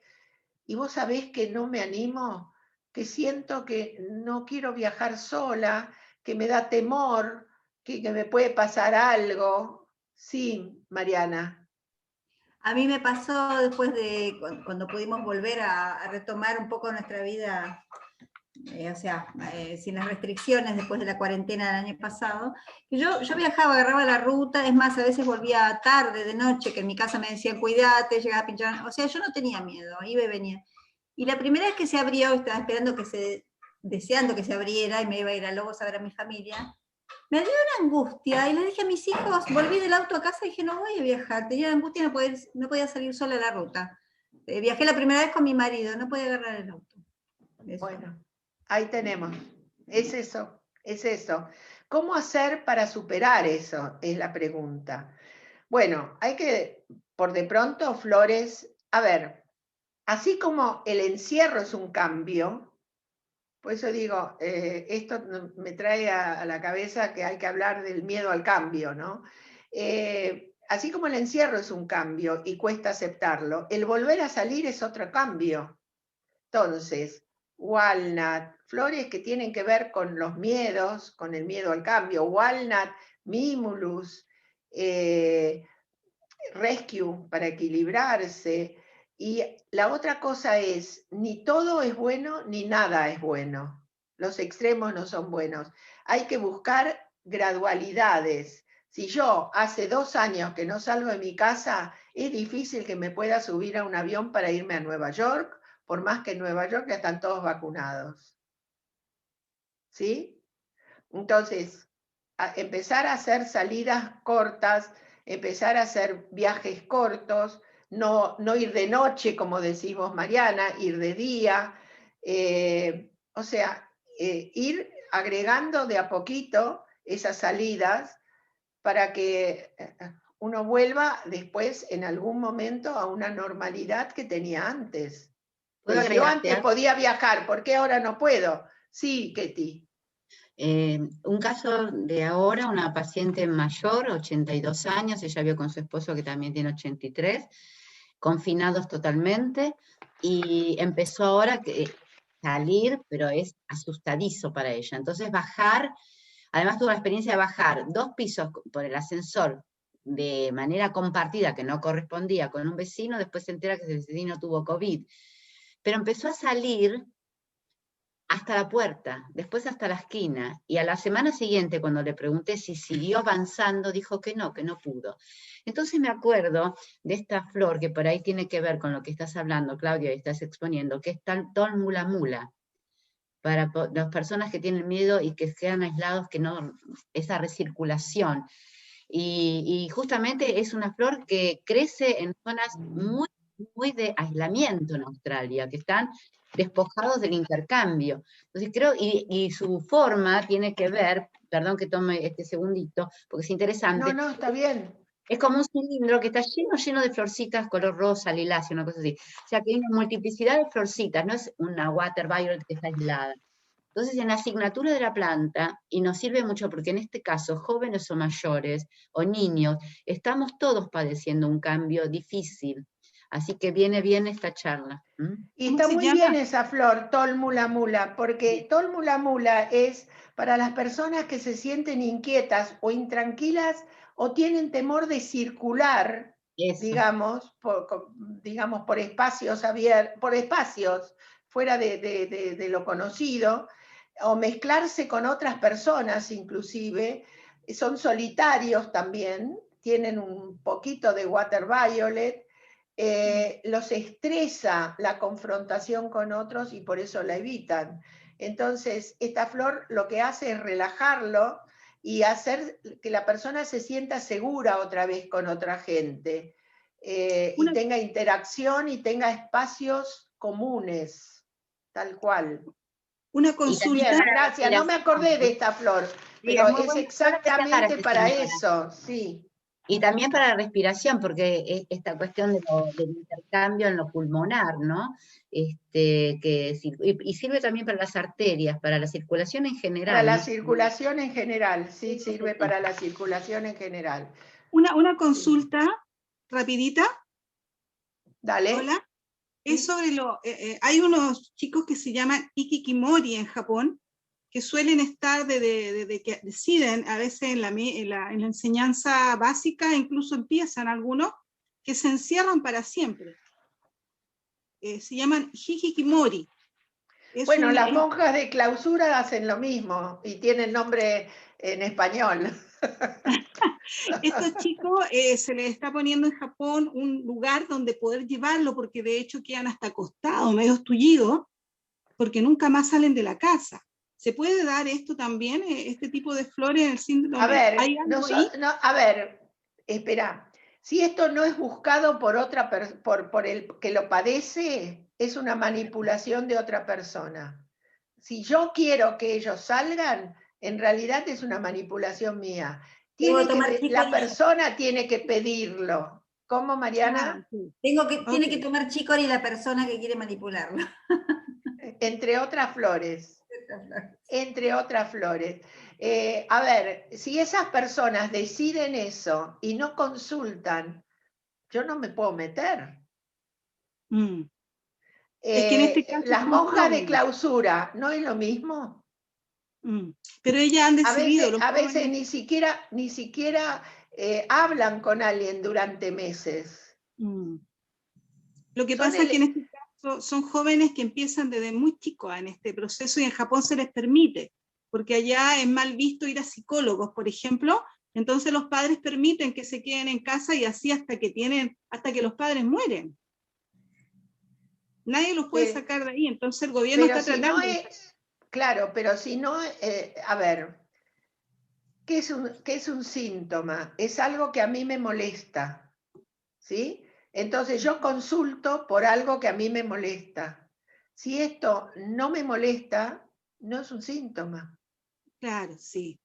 Speaker 2: y vos sabés que no me animo, que siento que no quiero viajar sola, que me da temor, que me puede pasar algo. Sí, Mariana.
Speaker 5: A mí me pasó después de cuando pudimos volver a retomar un poco nuestra vida o sea, sin las restricciones después de la cuarentena del año pasado. Y yo viajaba, agarraba la ruta, es más, a veces volvía tarde, de noche, que en mi casa me decían, cuídate, llegaba a pinchar, o sea, yo no tenía miedo, iba y venía. Y la primera vez que se abrió, estaba esperando deseando que se abriera, y me iba a ir a Lobos a ver a mi familia, me dio una angustia, y le dije a mis hijos, volví del auto a casa y dije, no voy a viajar, tenía angustia, no podía salir sola a la ruta. Viajé la primera vez con mi marido, no podía agarrar el auto. Eso.
Speaker 2: Bueno, ahí tenemos. Es eso, es eso. ¿Cómo hacer para superar eso? Es la pregunta. Bueno, hay que, por de pronto, Flores, a ver, así como el encierro es un cambio, por eso digo, esto me trae a la cabeza que hay que hablar del miedo al cambio, ¿no? Así como el encierro es un cambio y cuesta aceptarlo, el volver a salir es otro cambio. Entonces, Walnut, flores que tienen que ver con los miedos, con el miedo al cambio, Walnut, Mimulus, Rescue para equilibrarse. Y la otra cosa es, ni todo es bueno, ni nada es bueno. Los extremos no son buenos. Hay que buscar gradualidades. Si yo hace 2 años que no salgo de mi casa, es difícil que me pueda subir a un avión para irme a Nueva York, por más que en Nueva York ya están todos vacunados. ¿Sí? Entonces, empezar a hacer salidas cortas, empezar a hacer viajes cortos, no ir de noche, como decimos Mariana, ir de día, o sea, ir agregando de a poquito esas salidas para que uno vuelva después en algún momento a una normalidad que tenía antes. Pues yo antes podía viajar, ¿por qué ahora no puedo? Sí, Ketty.
Speaker 9: Un caso de ahora, una paciente mayor, 82 años, ella vive con su esposo que también tiene 83, confinados totalmente, y empezó ahora a salir, pero es asustadizo para ella. Entonces bajar, además tuvo la experiencia de bajar 2 pisos por el ascensor de manera compartida, que no correspondía con un vecino, después se entera que ese vecino tuvo COVID. Pero empezó a salir hasta la puerta, después hasta la esquina, y a la semana siguiente, cuando le pregunté si siguió avanzando, dijo que no pudo. Entonces me acuerdo de esta flor, que por ahí tiene que ver con lo que estás hablando, Claudia, y estás exponiendo, que es Tol Mula Mula, para las personas que tienen miedo y que quedan aislados, que no, esa recirculación. Y justamente es una flor que crece en zonas muy de aislamiento en Australia, que están despojados del intercambio. Entonces creo, y su forma tiene que ver, perdón que tome este segundito, porque es interesante.
Speaker 2: No, está bien.
Speaker 9: Es como un cilindro que está lleno de florcitas color rosa, liláceo, una cosa así. O sea que hay una multiplicidad de florcitas, no es una water violet que está aislada. Entonces, en la asignatura de la planta, y nos sirve mucho porque en este caso, jóvenes o mayores, o niños, estamos todos padeciendo un cambio difícil. Así que viene bien esta charla.
Speaker 2: Y está muy bien esa flor, Tol Mula Mula, porque Tol Mula Mula es para las personas que se sienten inquietas o intranquilas o tienen temor de circular, digamos, por espacios abiertos, por espacios fuera de lo conocido, o mezclarse con otras personas inclusive, son solitarios también, tienen un poquito de water violet, los estresa la confrontación con otros y por eso la evitan. Entonces, esta flor lo que hace es relajarlo y hacer que la persona se sienta segura otra vez con otra gente, y tenga interacción y tenga espacios comunes, tal cual.
Speaker 11: Una consulta.
Speaker 2: Bien, gracias, no me acordé de esta flor, pero es exactamente para eso, sí.
Speaker 9: Y también para la respiración, porque esta cuestión del intercambio en lo pulmonar, ¿no? Y sirve también para las arterias, para la circulación en general.
Speaker 2: Para la circulación en general, sí, sirve para la circulación en general.
Speaker 11: Una consulta rapidita.
Speaker 2: Dale.
Speaker 11: Hola. Es sobre hay unos chicos que se llaman Ikikimori en Japón, que suelen estar que deciden a veces en la enseñanza básica, incluso empiezan algunos, que se encierran para siempre. Se llaman Hikikimori.
Speaker 2: Bueno, las monjas de clausura hacen lo mismo y tienen nombre en español.
Speaker 11: Estos chicos se les está poniendo en Japón un lugar donde poder llevarlo, porque de hecho quedan hasta acostados, medio tullidos, porque nunca más salen de la casa. ¿Se puede dar esto también, este tipo de flores en el síndrome?
Speaker 2: A ver,
Speaker 11: ¿Hay algo ahí?
Speaker 2: a ver, espera. Si esto no es buscado por por el que lo padece, es una manipulación de otra persona. Si yo quiero que ellos salgan, en realidad es una manipulación mía. La persona tiene que pedirlo. ¿Cómo, Mariana?
Speaker 5: Tiene que tomar chicory la persona que quiere manipularlo.
Speaker 2: Entre otras flores. Entre otras flores. A ver, si esas personas deciden eso y no consultan, yo no me puedo meter.
Speaker 11: Es que en este caso
Speaker 2: las monjas de clausura, ¿no es lo mismo?
Speaker 11: Pero ellas han decidido.
Speaker 2: A veces ni siquiera hablan con alguien durante meses.
Speaker 11: Lo que pasa es que en este caso son jóvenes que empiezan desde muy chicos en este proceso y en Japón se les permite, porque allá es mal visto ir a psicólogos, por ejemplo, entonces los padres permiten que se queden en casa y así hasta que los padres mueren. Nadie los puede sacar de ahí, entonces el gobierno está tratando.
Speaker 2: Claro, pero si no, a ver, ¿qué es un síntoma? Es algo que a mí me molesta, ¿sí? Entonces yo consulto por algo que a mí me molesta. Si esto no me molesta, no es un síntoma.
Speaker 11: Claro, sí.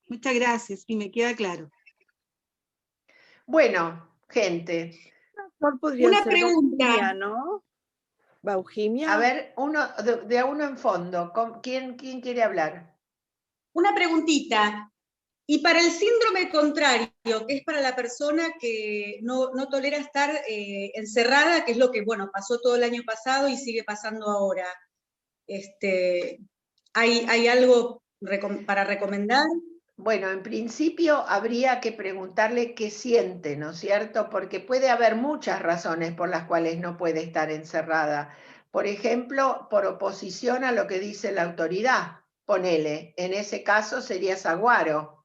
Speaker 11: Muchas gracias, y me queda claro.
Speaker 2: Bueno, gente.
Speaker 7: Una pregunta, ¿no? Bauhimia.
Speaker 2: A ver, de uno en fondo. ¿Quién quiere hablar?
Speaker 13: Una preguntita. Y para el síndrome contrario, que es para la persona que no tolera estar encerrada, que es lo que, bueno, pasó todo el año pasado y sigue pasando ahora, ¿hay algo para recomendar?
Speaker 2: Bueno, en principio habría que preguntarle qué siente, ¿no es cierto? Porque puede haber muchas razones por las cuales no puede estar encerrada. Por ejemplo, por oposición a lo que dice la autoridad. Ponele, en ese caso sería saguaro.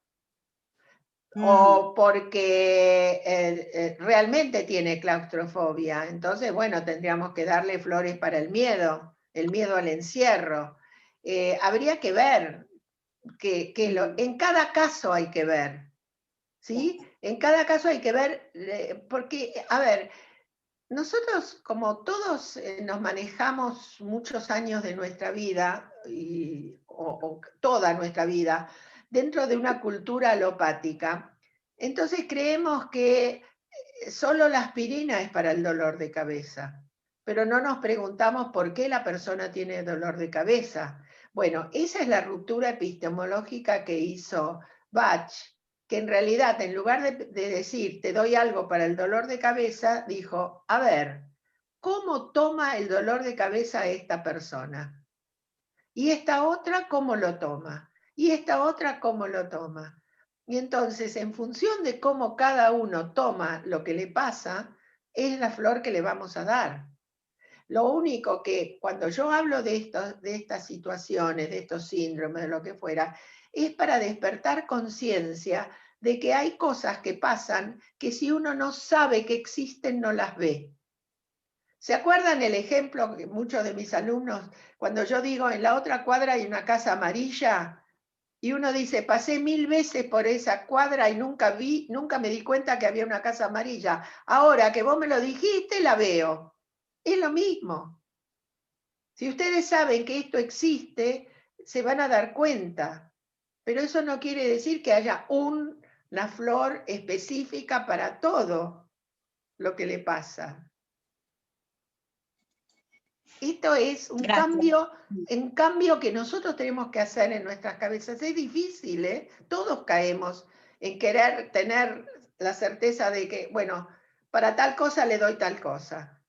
Speaker 2: O porque realmente tiene claustrofobia. Entonces, bueno, tendríamos que darle flores para el miedo al encierro. Habría que ver, en cada caso hay que ver, ¿sí? En cada caso hay que ver, porque, a ver, nosotros como todos nos manejamos muchos años de nuestra vida, o toda nuestra vida, dentro de una cultura alopática, entonces creemos que solo la aspirina es para el dolor de cabeza, pero no nos preguntamos por qué la persona tiene dolor de cabeza. Bueno, esa es la ruptura epistemológica que hizo Bach, que en realidad en lugar de decir te doy algo para el dolor de cabeza, dijo, a ver, ¿cómo toma el dolor de cabeza esta persona? Y esta otra, ¿cómo lo toma? Y esta otra, ¿cómo lo toma? Y entonces, en función de cómo cada uno toma lo que le pasa, es la flor que le vamos a dar. Lo único que cuando yo hablo de estas situaciones, de estos síndromes, de lo que fuera, es para despertar conciencia de que hay cosas que pasan que si uno no sabe que existen, no las ve. ¿Se acuerdan el ejemplo que muchos de mis alumnos, cuando yo digo en la otra cuadra hay una casa amarilla, y uno dice, pasé 1000 veces por esa cuadra y nunca me di cuenta que había una casa amarilla. Ahora que vos me lo dijiste, la veo. Es lo mismo. Si ustedes saben que esto existe, se van a dar cuenta. Pero eso no quiere decir que haya una flor específica para todo lo que le pasa. Esto es un cambio que nosotros tenemos que hacer en nuestras cabezas. Es difícil, ¿eh? Todos caemos en querer tener la certeza de que, bueno, para tal cosa le doy tal cosa.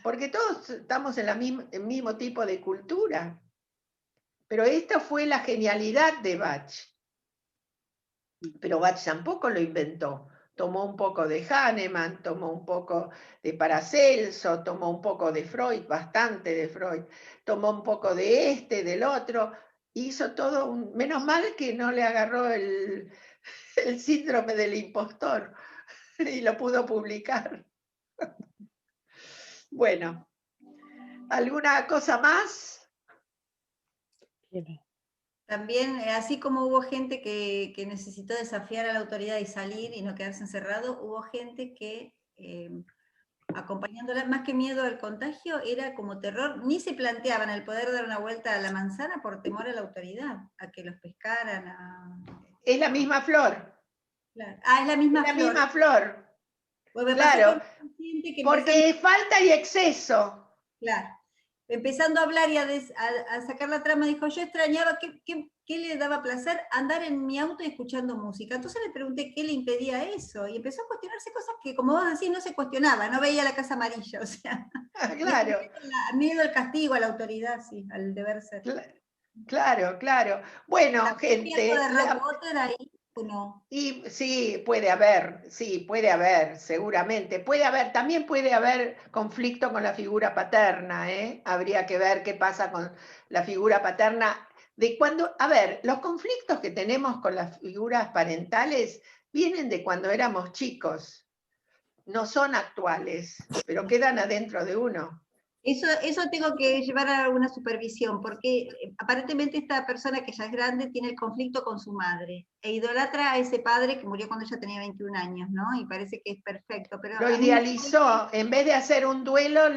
Speaker 2: Porque todos estamos en el mismo tipo de cultura. Pero esta fue la genialidad de Bach. Pero Bach tampoco lo inventó. tomó un poco de Hahnemann, tomó un poco de Paracelso, tomó un poco de Freud, bastante de Freud, tomó un poco de este, del otro, hizo todo menos mal que no le agarró el síndrome del impostor y lo pudo publicar. Bueno, ¿alguna cosa más?
Speaker 5: También, así como hubo gente que necesitó desafiar a la autoridad y salir y no quedarse encerrado, hubo gente que, acompañándola, más que miedo al contagio, era como terror, ni se planteaban el poder dar una vuelta a la manzana por temor a la autoridad, a que los pescaran.
Speaker 2: Es la misma flor.
Speaker 5: Claro. Ah, es la misma
Speaker 2: es la
Speaker 5: flor.
Speaker 2: misma flor.
Speaker 5: Pues me
Speaker 2: Claro,
Speaker 5: pasó con un paciente que
Speaker 2: porque falta y exceso.
Speaker 5: Claro. Empezando a hablar y a sacar la trama, dijo, yo extrañaba, ¿qué le daba placer? Andar en mi auto y escuchando música. Entonces le pregunté qué le impedía eso, y empezó a cuestionarse cosas que, como vos decís, no se cuestionaba, no veía la Casa Amarilla, o sea.
Speaker 2: Claro.
Speaker 5: Miedo al castigo, a la autoridad, sí, al deber ser.
Speaker 2: Claro, claro. Bueno, gente.
Speaker 5: ¿De Harry Potter ahí o no?
Speaker 2: Y sí, puede haber, seguramente. También puede haber conflicto con la figura paterna, ¿eh? Habría que ver qué pasa con la figura paterna. Los conflictos que tenemos con las figuras parentales vienen de cuando éramos chicos, no son actuales, pero quedan adentro de uno.
Speaker 5: Eso tengo que llevar a alguna supervisión, porque aparentemente esta persona que ya es grande tiene el conflicto con su madre, e idolatra a ese padre que murió cuando ella tenía 21 años, ¿no? Y parece que es perfecto. Pero
Speaker 2: lo idealizó, en vez de hacer un duelo,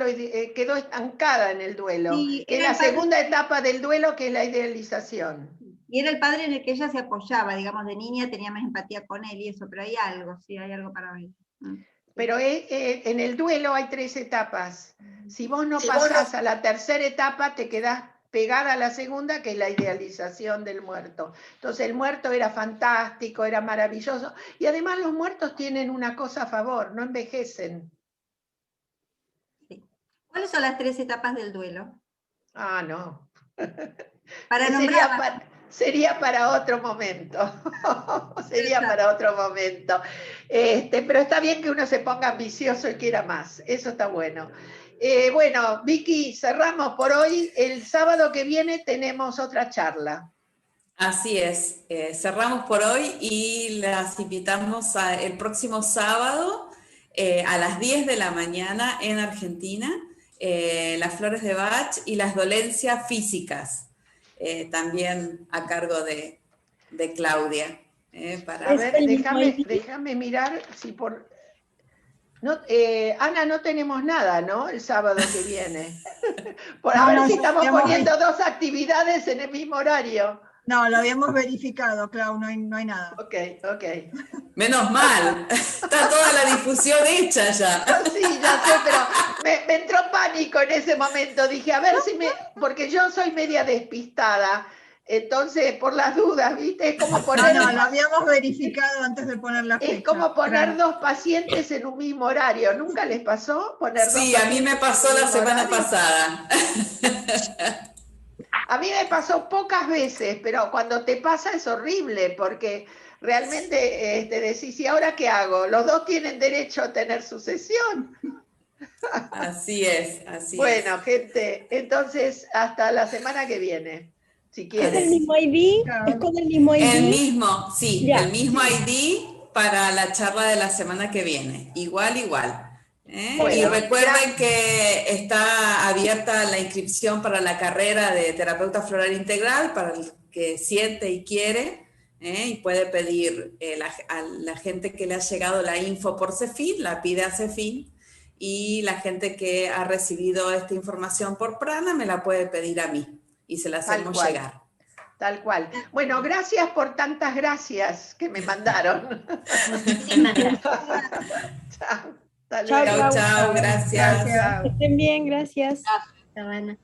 Speaker 2: quedó estancada en el duelo.
Speaker 5: Sí,
Speaker 2: que es la segunda etapa del duelo, que es la idealización.
Speaker 5: Y era el padre en el que ella se apoyaba, digamos, de niña tenía más empatía con él y eso, pero hay algo para ver.
Speaker 2: Pero en el duelo hay 3 etapas. Si vos no pasás a la tercera etapa, te quedás pegada a la segunda, que es la idealización del muerto. Entonces el muerto era fantástico, era maravilloso. Y además los muertos tienen una cosa a favor, no envejecen.
Speaker 5: Sí. ¿Cuáles son las 3 etapas del duelo?
Speaker 2: Ah, no.
Speaker 5: Para
Speaker 2: Sería para otro momento. Sería para otro momento. Pero está bien que uno se ponga ambicioso y quiera más. Eso está bueno. Bueno, Vicky, cerramos por hoy. El sábado que viene tenemos otra charla.
Speaker 1: Así es. Cerramos por hoy y las invitamos el próximo sábado a las 10 de la mañana en Argentina, las flores de Bach y las dolencias físicas. También a cargo de Claudia.
Speaker 2: A ver, déjame mirar si por... No, Ana, no tenemos nada, ¿no? El sábado que viene. A ver si estamos poniendo 2 actividades en el mismo horario.
Speaker 5: No, lo habíamos verificado, Clau, no hay nada.
Speaker 2: Ok.
Speaker 1: Menos mal, está toda la difusión hecha ya.
Speaker 2: Sí, ya sé, pero me entró pánico en ese momento. Dije, a ver porque yo soy media despistada. Entonces, por las dudas, ¿viste? Es como poner...
Speaker 5: No, lo habíamos verificado antes de poner la fecha.
Speaker 2: Es como poner 2 pacientes en un mismo horario. ¿Nunca les pasó poner 2
Speaker 1: Sí, a mí me pasó la semana pasada.
Speaker 2: A mí me pasó pocas veces, pero cuando te pasa es horrible, porque realmente decís, ¿y ahora qué hago? Los 2 tienen derecho a tener su sesión.
Speaker 1: Así es.
Speaker 2: Bueno, gente, entonces hasta la semana que viene, si quieres.
Speaker 3: ¿Es el mismo ID? ¿Es con el mismo ID?
Speaker 1: El mismo ID para la charla de la semana que viene. Igual.
Speaker 2: Bueno,
Speaker 1: y recuerden que está abierta la inscripción para la carrera de terapeuta floral integral para el que siente y quiere, y puede pedir a la gente que le ha llegado la info por CEFIN, la pide a CEFIN, y la gente que ha recibido esta información por Prana me la puede pedir a mí y se la hacemos llegar.
Speaker 2: Tal cual. Bueno, gracias por tantas gracias que me mandaron.
Speaker 12: Muchísimas gracias.
Speaker 2: Chao.
Speaker 3: Chao,
Speaker 1: gracias.
Speaker 3: Que estén bien, gracias.
Speaker 12: Chao, Ana.